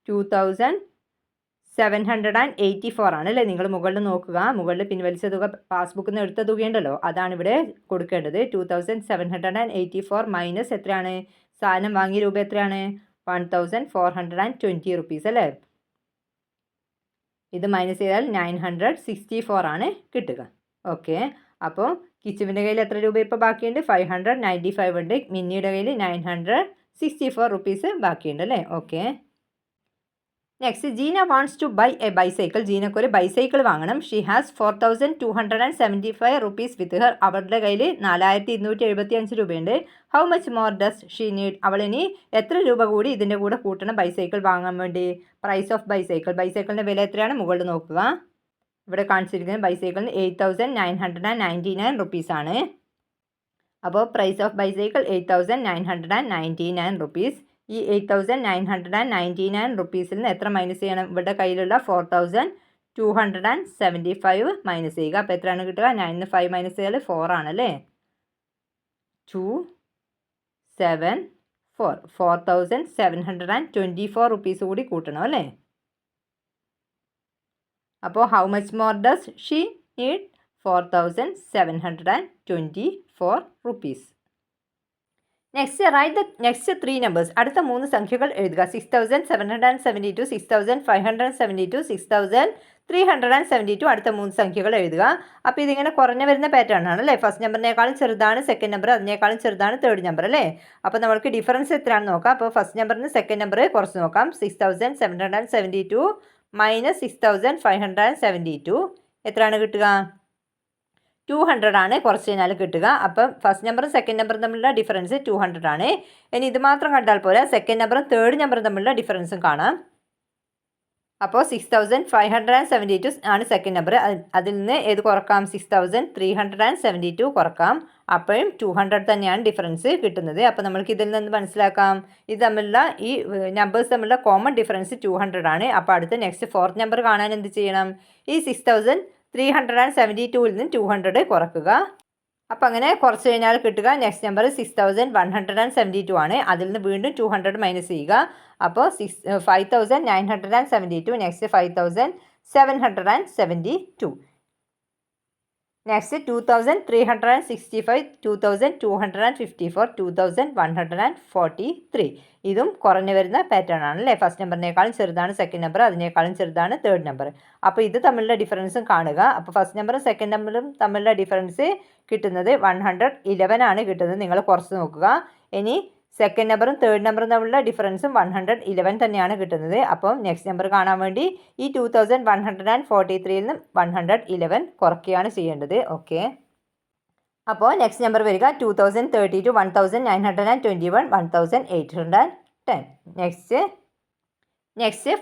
2784 ആണ് അല്ലേ. നിങ്ങൾ മുകളിൽ നോക്കുക. മുകളിൽ പിൻവലിച്ച തുക പാസ്ബുക്കിൽ നിന്ന് എടുത്ത തുകയുണ്ടല്ലോ, അതാണ് ഇവിടെ കൊടുക്കേണ്ടത്. 2784 മൈനസ് എത്രയാണ്? സാധനം വാങ്ങിയ രൂപ എത്രയാണ്? 1420 റുപ്പീസ് അല്ലേ. ഇത് മൈനസ് ചെയ്താൽ 964 ആണ് കിട്ടുക. ഓക്കെ. അപ്പോൾ കിച്ചുവിൻ്റെ കയ്യിൽ എത്ര രൂപ ഇപ്പോൾ ബാക്കിയുണ്ട്? 595 ഉണ്ട്. മിന്നിയുടെ കയ്യിൽ 964 റുപ്പീസ് ബാക്കിയുണ്ട് അല്ലേ. Okay. Next Jeena wants to buy a bicycle. ജീനക്ക് ഒരു ബൈസൈക്കിൾ വാങ്ങണം. She has 4275 rupees with her. അവളുടെ കയ്യിൽ 4275 രൂപയുണ്ട്. How much more does she need. അവളിനി എത്ര രൂപ കൂടി ഇതിൻ്റെ കൂടെ കൂട്ടണം ബൈസൈക്കിൾ വാങ്ങാൻ വേണ്ടി? Price of bicycle. ബൈസൈക്കിളിൻ്റെ വില എത്രയാണ്? മുകളിൽ നോക്കുക. ഇവിടെ കാണിച്ചിരിക്കുന്നത് ബൈസൈക്കിളിന് 8999 റുപ്പീസാണ്. അപ്പോൾ പ്രൈസ് ഓഫ് ബൈസൈക്കിൾ 8999 റുപ്പീസ്. ഈ 8999 റുപ്പീസിൽ നിന്ന് എത്ര മൈനസ് ചെയ്യണം? ഇവിടെ കയ്യിലുള്ള 4275 മൈനസ് ചെയ്യുക. അപ്പോൾ എത്രയാണ് കിട്ടുക? 9 5 മൈനസ് ചെയ്താൽ 4 ആണല്ലേ. 274 4724 റുപ്പീസ് കൂടി കൂട്ടണം അല്ലേ. അപ്പോൾ how much more does she need? 4724 rupees. Next write the next 3 numbers. അടുത്ത 3 സംഖ്യകൾ എഴുതുക. 6772, 6572, 6372. അടുത്ത 3 സംഖ്യകൾ എഴുതുക. അപ്പോൾ ഇതിങ്ങനെ കുറഞ്ഞു വരുന്ന പാറ്റേൺ ആണ് അല്ലേ. ഫസ്റ്റ് നമ്പറിനേക്കാളും ചെറുതാണ് സെക്കൻഡ് നമ്പർ, അതിനേക്കാളും ചെറുതാണ് തേർഡ് നമ്പർ അല്ലേ. അപ്പോൾ നമുക്ക് ഡിഫറൻസ് എത്രയാണെന്ന് നോക്കാം. അപ്പോൾ ഫസ്റ്റ് നമ്പറിന് സെക്കൻഡ് നമ്പർ കുറച്ച് നോക്കാം. 6772 മൈനസ് 6572 എത്രയാണ് കിട്ടുക? 200 ആണ് കുറച്ച് കഴിഞ്ഞാൽ കിട്ടുക. അപ്പം ഫസ്റ്റ് നമ്പറും സെക്കൻഡ് നമ്പറും തമ്മിലുള്ള ഡിഫറൻസ് 200 ആണ്. ഇനി ഇത് മാത്രം കണ്ടാൽ പോലെ സെക്കൻഡ് നമ്പറും തേർഡ് നമ്പറും തമ്മിലുള്ള ഡിഫറൻസും കാണാം. അപ്പോൾ 6572 ആണ് സെക്കൻഡ് നമ്പർ. അതിൽ നിന്ന് ഏത് കുറക്കാം? 6372 കുറക്കാം. അപ്പോഴും 200 തന്നെയാണ് ഡിഫറൻസ് കിട്ടുന്നത്. അപ്പോൾ നമുക്ക് ഇതിൽ നിന്ന് മനസ്സിലാക്കാം, ഇത് തമ്മിലുള്ള ഈ നമ്പേഴ്സ് തമ്മിലുള്ള കോമൺ ഡിഫറൻസ് 200 ആണ്. അപ്പോൾ അടുത്ത നെക്സ്റ്റ് ഫോർത്ത് നമ്പർ കാണാൻ എന്ത് ചെയ്യണം? ഈ 6372 നിന്ന് 200 കുറക്കുക. അപ്പോൾ അങ്ങനെ കുറച്ച് കഴിഞ്ഞാൽ കിട്ടുക നെക്സ്റ്റ് നമ്പർ 6172 ആണ്. അതിൽ നിന്ന് വീണ്ടും 200 മൈനസ് ചെയ്യുക. അപ്പോൾ 5972. നെക്സ്റ്റ് 5772. നെക്സ്റ്റ് 2365, 2254, 2143. ഇതും കുറഞ്ഞു വരുന്ന പാറ്റേൺ ആണ് അല്ലേ. ഫസ്റ്റ് നമ്പറിനേക്കാളും ചെറുതാണ് സെക്കൻഡ് നമ്പർ, അതിനേക്കാളും ചെറുതാണ് തേർഡ് നമ്പർ. അപ്പോൾ ഇത് തമ്മിലുള്ള ഡിഫറൻസും കാണുക. അപ്പോൾ ഫസ്റ്റ് നമ്പറും സെക്കൻഡ് നമ്പറും തമ്മിലുള്ള ഡിഫറൻസ് കിട്ടുന്നത് 111 ആണ് കിട്ടുന്നത്. നിങ്ങൾ കുറച്ച് നോക്കുക. ഇനി സെക്കൻഡ് നമ്പറും തേർഡ് നമ്പറും തമ്മിലുള്ള ഡിഫറൻസും 111 തന്നെയാണ് കിട്ടുന്നത്. അപ്പം നെക്സ്റ്റ് നമ്പർ കാണാൻ വേണ്ടി ഈ 2143 നിന്ന് 111 കുറയ്ക്കുകയാണ് ചെയ്യേണ്ടത്. ഓക്കെ, അപ്പോൾ നെക്സ്റ്റ് നമ്പർ വരിക 2032, 1921, 1810. നെക്സ്റ്റ്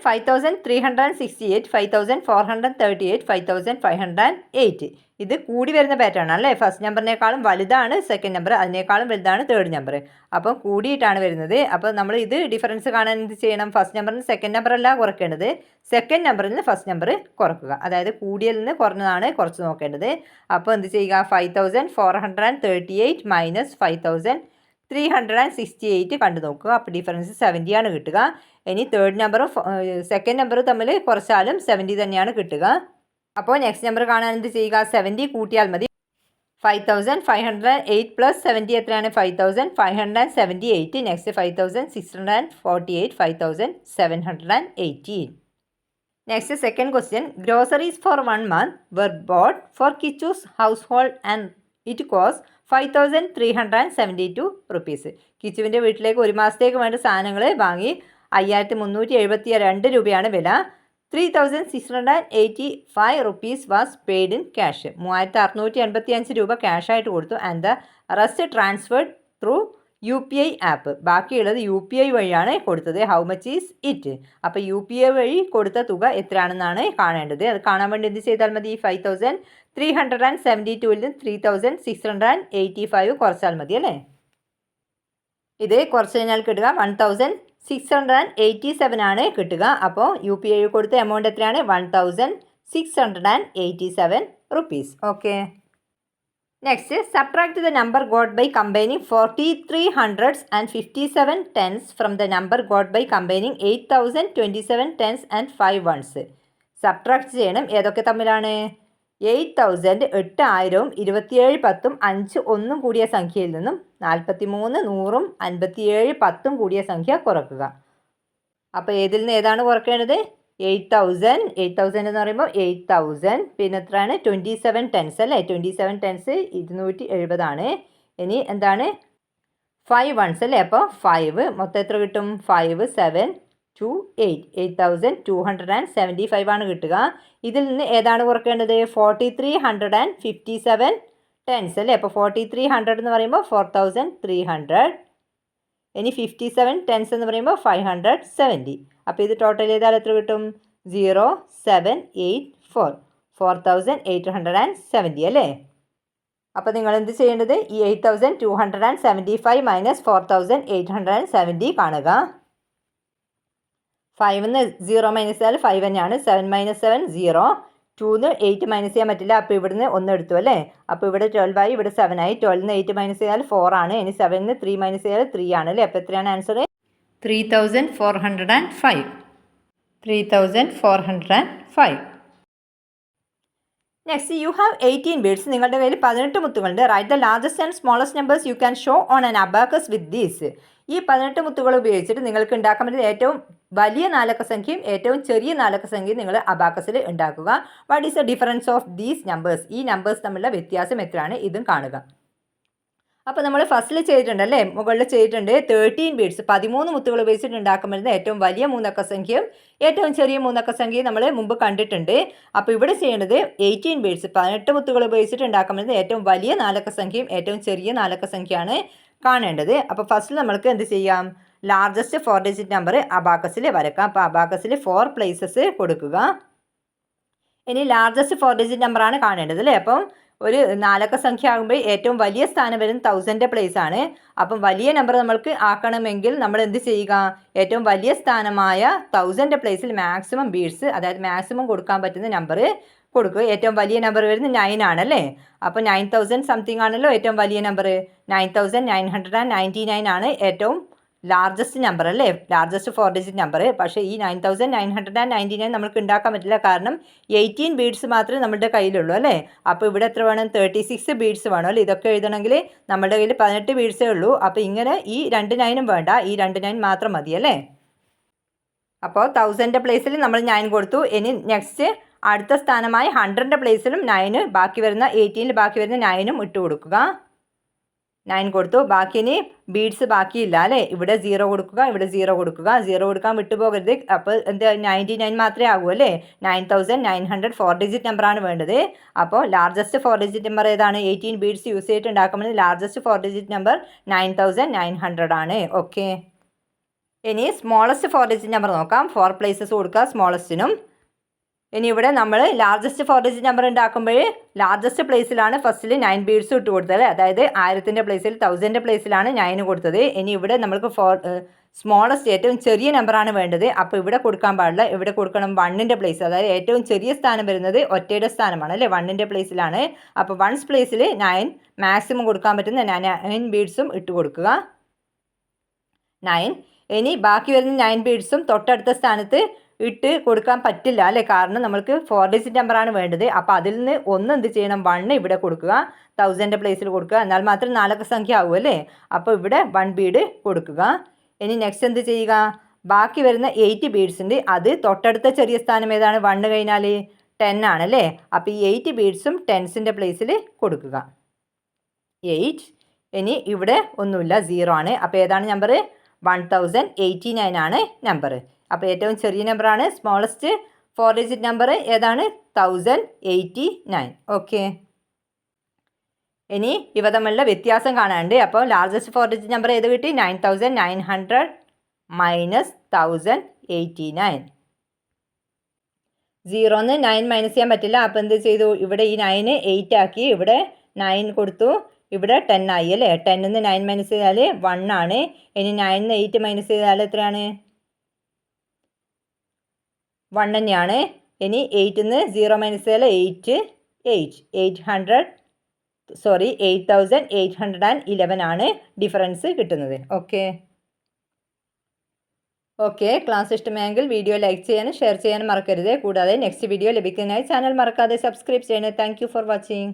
5368, 5438, 5508. ഇത് കൂടി വരുന്ന പാറ്റേൺ അല്ലേ. ഫസ്റ്റ് നമ്പറിനേക്കാളും വലുതാണ് സെക്കൻഡ് നമ്പർ, അതിനേക്കാളും വലുതാണ് തേർഡ് നമ്പർ. അപ്പം കൂടിയിട്ടാണ് വരുന്നത്. അപ്പോൾ നമ്മൾ ഇത് ഡിഫറൻസ് കാണാൻ എന്ത് ചെയ്യണം? ഫസ്റ്റ് നമ്പറിൽ നിന്ന് സെക്കൻഡ് നമ്പർ അല്ല കുറയ്ക്കേണ്ടത്, സെക്കൻഡ് നമ്പറിൽ നിന്ന് ഫസ്റ്റ് നമ്പർ കുറക്കുക. അതായത് കൂടിയതിൽ നിന്ന് കുറഞ്ഞതാണ് കുറച്ച് നോക്കേണ്ടത്. അപ്പോൾ എന്ത് ചെയ്യുക? 5438 മൈനസ് 5368 കണ്ടു നോക്കുക. അപ്പോൾ ഡിഫറൻസ് 70 ആണ് കിട്ടുക. ഇനി തേർഡ് നമ്പറും സെക്കൻഡ് നമ്പറും തമ്മിൽ കുറച്ചാലും 70 തന്നെയാണ് കിട്ടുക. അപ്പോൾ നെക്സ്റ്റ് നമ്പർ കാണാൻ എന്ത് ചെയ്യുക? 70 കൂട്ടിയാൽ മതി. 5508 പ്ലസ് 70 എത്രയാണ്? 5578. Next 5648, 5718. Next second question. Groceries for 1 month were bought for Kichu's household and it cost 5372 rupees. കിച്ചുവിൻ്റെ വീട്ടിലേക്ക് ഒരു മാസത്തേക്ക് വേണ്ട സാധനങ്ങൾ വാങ്ങി 5372 രൂപയാണ് വില. 3685 rupees was paid in cash. 3685 രൂപ ക്യാഷായിട്ട് കൊടുത്തു. And the rest transferred through UPI app. ബാക്കിയുള്ളത് UPI വഴിയാണ് കൊടുത്തത്. How much is it? അപ്പോൾ UPI വഴി കൊടുത്ത തുക എത്രയാണെന്നാണ് കാണേണ്ടത്. അത് കാണാൻ വേണ്ടി എന്ത് ചെയ്താൽ മതി? 5372 നിന്ന് 3685 കുറച്ചാൽ മതി അല്ലേ. ഇത് കുറച്ച് കഴിഞ്ഞാൽ കിട്ടുക 1687 ആണ് കിട്ടുക. അപ്പോൾ UPI കൊടുത്ത എമൗണ്ട് എത്രയാണ്? 1687 rupees. Okay, next subtract the number got by combining 43 hundreds and 57 tens from the number got by combining 8027 tens and 5 ones. Subtract ചെയ്യണം. ഏതൊക്കെ തമ്മിലാണ്? 8000 8000 27 10 5 1 കൂടിയ സംഖ്യയിൽ നിന്നും 43 100 57 10 കൂടിയ സംഖ്യ കുറക്കുക. അപ്പോൾ ഏതിൽ നിന്ന് ഏതാണ് കുറയ്ക്കേണ്ടത്? 8000 എന്ന് പറയുമ്പോൾ 8000 പിന്നെ എത്രയാണ്? 27 tens അല്ലേ. 27 tens 270 ആണ്. ഇനി എന്താണ്? 5 ones അല്ലേ. അപ്പോൾ 5 മൊത്തം എത്ര കിട്ടും? 5 7 2 8 8275 ആണ് കിട്ടുക. ഇതിൽ നിന്ന് ഏതാണ് കുറയ്ക്കേണ്ടത്? 4357 tens അല്ലേ. അപ്പോൾ 4300 എന്ന് പറയുമ്പോൾ 4300. ഇനി 57 tens എന്ന് പറയുമ്പോൾ 570. അപ്പോൾ ഇത് ടോട്ടൽ ചെയ്താൽ എത്ര കിട്ടും? 0784 4870 അല്ലേ. അപ്പോൾ നിങ്ങൾ എന്ത് ചെയ്യേണ്ടത്? ഈ 8275 മൈനസ് 4870 കാണുക. 5ന്ന് 0 മൈനസ് ചെയ്താൽ 5 തന്നെയാണ്. 7 മൈനസ് 7 0. 2ന്ന് 8 മൈനസ് ചെയ്യാൻ പറ്റില്ല. അപ്പോൾ ഇവിടുന്ന് 1 എടുത്തു അല്ലേ. അപ്പോൾ ഇവിടെ 12 ആയി, ഇവിടെ 7 ആയി. 12ന്ന് 8 മൈനസ് ചെയ്താൽ 4 ആണ്. ഇനി 7ന്ന് 3 മൈനസ് ചെയ്താൽ 3 ആണ് അല്ലേ. അപ്പോൾ എത്രയാണ് answer? 3405. 3405. Next you have 18 beads. നിങ്ങളുടെ കയ്യിൽ 18 മുത്തുകളുണ്ട്. Write the largest and smallest numbers you can show on an abacus with these. ഈ 18 മുത്തുകൾ ഉപയോഗിച്ചിട്ട് നിങ്ങൾക്ക് ഉണ്ടാക്കാൻ പറ്റുന്ന ഏറ്റവും വലിയ നാലക്ക സംഖ്യയും ഏറ്റവും ചെറിയ നാലക്ക സംഖ്യയും നിങ്ങൾ അബാക്കസിൽ ഉണ്ടാക്കുക. What is the difference of these numbers? ഈ നമ്പേഴ്സ് തമ്മിലുള്ള വ്യത്യാസം എത്രയാണ്? ഇതും കാണുക. അപ്പോൾ നമ്മൾ ഫസ്റ്റിൽ ചെയ്തിട്ടുണ്ടല്ലേ, മുകളിൽ ചെയ്തിട്ടുണ്ട് 13 ബീഡ്സ്. 13 മുത്തുകൾ ഉപയോഗിച്ചിട്ട് ഉണ്ടാക്കാൻ പറ്റുന്ന ഏറ്റവും വലിയ മൂന്നക്ക സംഖ്യയും ഏറ്റവും ചെറിയ മൂന്നക്ക സംഖ്യയും നമ്മൾ മുമ്പ് കണ്ടിട്ടുണ്ട്. അപ്പോൾ ഇവിടെ ചെയ്യേണ്ടത് 18 ബീഡ്സ് 18 മുത്തുകൾ ഉപയോഗിച്ചിട്ട് ഉണ്ടാക്കാൻ പറ്റുന്ന ഏറ്റവും വലിയ നാലക്ക സംഖ്യയും ഏറ്റവും ചെറിയ നാലക്ക സംഖ്യയാണ് കാണേണ്ടത്. അപ്പോൾ ഫസ്റ്റ് നമ്മൾക്ക് എന്ത് ചെയ്യാം? ലാർജസ്റ്റ് 4 ഡിജിറ്റ് നമ്പർ അബാക്കസിൽ വരക്കാം. അപ്പോൾ അബാക്കസിൽ 4 പ്ലേസസ് കൊടുക്കുക. ഇനി ലാർജസ്റ്റ് 4 ഡിജിറ്റ് നമ്പറാണ് കാണേണ്ടത് അല്ലേ. അപ്പം ഒരു നാലക്ക സംഖ്യ ആകുമ്പോൾ ഏറ്റവും വലിയ സ്ഥാനം വരും 1000 പ്ലേസ് ആണ്. അപ്പം വലിയ നമ്പർ നമ്മൾക്ക് ആക്കണമെങ്കിൽ നമ്മൾ എന്ത് ചെയ്യുക? ഏറ്റവും വലിയ സ്ഥാനമായ 1000 പ്ലേസിൽ മാക്സിമം ബീഡ്സ്, അതായത് മാക്സിമം കൊടുക്കാൻ പറ്റുന്ന നമ്പർ കൊടുക്കുക. ഏറ്റവും വലിയ നമ്പർ വരുന്നത് 9 ആണല്ലേ. അപ്പോൾ 9000 സംതിങ് ആണല്ലോ ഏറ്റവും വലിയ നമ്പർ. 9999 ആണ് ഏറ്റവും ലാർജസ്റ്റ് നമ്പർ അല്ലേ, ലാർജസ്റ്റ് 4 ഡിജിറ്റ് നമ്പർ. പക്ഷേ ഈ 9999 നമുക്ക് ഉണ്ടാക്കാൻ പറ്റില്ല, കാരണം 18 ബീഡ്സ് മാത്രമേ നമ്മുടെ കയ്യിലുള്ളൂ അല്ലേ. അപ്പോൾ ഇവിടെ എത്ര വേണം? 36 ബീഡ്സ് വേണം അല്ലേ. ഇതൊക്കെ എഴുതണമെങ്കിൽ നമ്മുടെ കയ്യിൽ 18 ബീഡ്സേ ഉള്ളൂ. അപ്പോൾ ഇങ്ങനെ ഈ 2 9ഉം വേണ്ട, ഈ 2 9 മാത്രം മതി അല്ലേ. അപ്പോൾ 1000 പ്ലേസിൽ നമ്മൾ 9 കൊടുത്തു. ഇനി നെക്സ്റ്റ് അടുത്ത സ്ഥാനമായി 100 പ്ലേസിലും 9, ബാക്കി വരുന്ന 18ൽ ബാക്കി വരുന്ന 9ഉം ഇട്ട് കൊടുക്കുക. 9 കൊടുത്തു. ബാക്കിനി ബീഡ്സ് ബാക്കിയില്ല അല്ലേ? ഇവിടെ 0 കൊടുക്കുക, ഇവിടെ 0 കൊടുക്കുക. 0 കൊടുക്കാൻ വിട്ടുപോകരുത്. അപ്പോൾ എന്താ 99 മാത്രമേ ആകൂ അല്ലേ? 9900 4 ഡിജിറ്റ് നമ്പറാണ് വേണ്ടത്. അപ്പോൾ ലാർജസ്റ്റ് 4 ഡിജിറ്റ് നമ്പർ ഏതാണ്? 18 ബീഡ്സ് യൂസ് ചെയ്തിട്ട് ഉണ്ടാക്കുമ്പോൾ ലാർജസ്റ്റ് 4 ഡിജിറ്റ് നമ്പർ 9900 ആണ്. ഓക്കെ, ഇനി സ്മോളസ്റ്റ് 4 ഡിജിറ്റ് നമ്പർ നോക്കാം. 4 പ്ലേസസ് കൊടുക്കുക സ്മോളസ്റ്റിനും. ഇനി ഇവിടെ നമ്മൾ ലാർജസ്റ്റ് 4 ഡിജിറ്റ് നമ്പർ ഉണ്ടാക്കുമ്പോൾ ലാർജസ്റ്റ് പ്ലേസിലാണ് ഫസ്റ്റിൽ 9 ബീഡ്സ് ഇട്ട് കൊടുത്തത്. അതായത് 1000ൻ്റെ പ്ലേസിൽ 1000ൻ്റെ പ്ലേസിലാണ് 9 കൊടുത്തത്. ഇനി ഇവിടെ നമ്മൾക്ക് സ്മോളസ്റ്റ് ഏറ്റവും ചെറിയ നമ്പറാണ് വേണ്ടത്. അപ്പോൾ ഇവിടെ കൊടുക്കാൻ പാടില്ല. ഇവിടെ കൊടുക്കണം 1ൻ്റെ പ്ലേസ്. അതായത് ഏറ്റവും ചെറിയ സ്ഥാനം വരുന്നത് ഒറ്റയുടെ സ്ഥാനമാണ് അല്ലേ? 1ൻ്റെ പ്ലേസിലാണ്. അപ്പോൾ 1's പ്ലേസിൽ 9 മാക്സിമം കൊടുക്കാൻ പറ്റുന്ന 9 ബീഡ്സും ഇട്ട് കൊടുക്കുക. 9. ഇനി ബാക്കി വരുന്ന 9 ബീഡ്സും തൊട്ടടുത്ത സ്ഥാനത്ത് ഇട്ട് കൊടുക്കാൻ പറ്റില്ല അല്ലേ? കാരണം നമ്മൾക്ക് 4 ഡിജിറ്റ് നമ്പറാണ് വേണ്ടത്. അപ്പോൾ അതിൽ നിന്ന് ഒന്ന് എന്ത് ചെയ്യണം? 1 ഇവിടെ കൊടുക്കുക, 1000ൻ്റെ പ്ലേസിൽ കൊടുക്കുക. എന്നാൽ മാത്രം 4 അക്ക സംഖ്യ ആവും അല്ലേ? അപ്പോൾ ഇവിടെ 1 ബീഡ് കൊടുക്കുക. ഇനി നെക്സ്റ്റ് എന്ത് ചെയ്യുക? ബാക്കി വരുന്ന 8 ബീഡ്സ് ഉണ്ട്. അത് തൊട്ടടുത്ത ചെറിയ സ്ഥാനം ഏതാണ്? 1 കഴിഞ്ഞാൽ 10 ആണല്ലേ? അപ്പോൾ ഈ 8 ബീഡ്സും 10ൻ്റെ പ്ലേസിൽ കൊടുക്കുക. 8. ഇനി ഇവിടെ ഒന്നുമില്ല, 0 ആണ്. അപ്പോൾ ഏതാണ് നമ്പർ? 1089 ആണ് നമ്പർ. അപ്പോൾ ഏറ്റവും ചെറിയ നമ്പറാണ് സ്മോളസ്റ്റ് 4 ഡിജിറ്റ് നമ്പർ ഏതാണ്? 1089. ഓക്കെ, ഇനി ഇവ തമ്മിലുള്ള വ്യത്യാസം കാണാനുണ്ട്. അപ്പോൾ ലാർജസ്റ്റ് 4 ഡിജിറ്റ് നമ്പർ ഏത് കിട്ടി? 9900 മൈനസ് 1089. 0ന്ന് 9 മൈനസ് ചെയ്യാൻ പറ്റില്ല. അപ്പോൾ എന്ത് ചെയ്തു? ഇവിടെ ഈ 9 8 ആക്കി, ഇവിടെ 9 കൊടുത്തു, ഇവിടെ 10 ആയി അല്ലേ? 10ന്ന് 9 മൈനസ് ചെയ്താൽ 1 ആണ്. ഇനി 9ന്ന് 8 മൈനസ് ചെയ്താൽ എത്രയാണ്? 1 തന്നെയാണ്. ഇനി 8ന്ന് 0 മൈനസ് ചെയ്താൽ 8811 ആണ് ഡിഫറൻസ് കിട്ടുന്നത്. ഓക്കെ, ക്ലാസ് ഇഷ്ടമായെങ്കിൽ വീഡിയോ ലൈക്ക് ചെയ്യാനും ഷെയർ ചെയ്യാനും മറക്കരുത്. കൂടാതെ നെക്സ്റ്റ് വീഡിയോ ലഭിക്കുന്നതിനായി ചാനൽ മറക്കാതെ സബ്സ്ക്രൈബ് ചെയ്യണേ. Thank you for watching.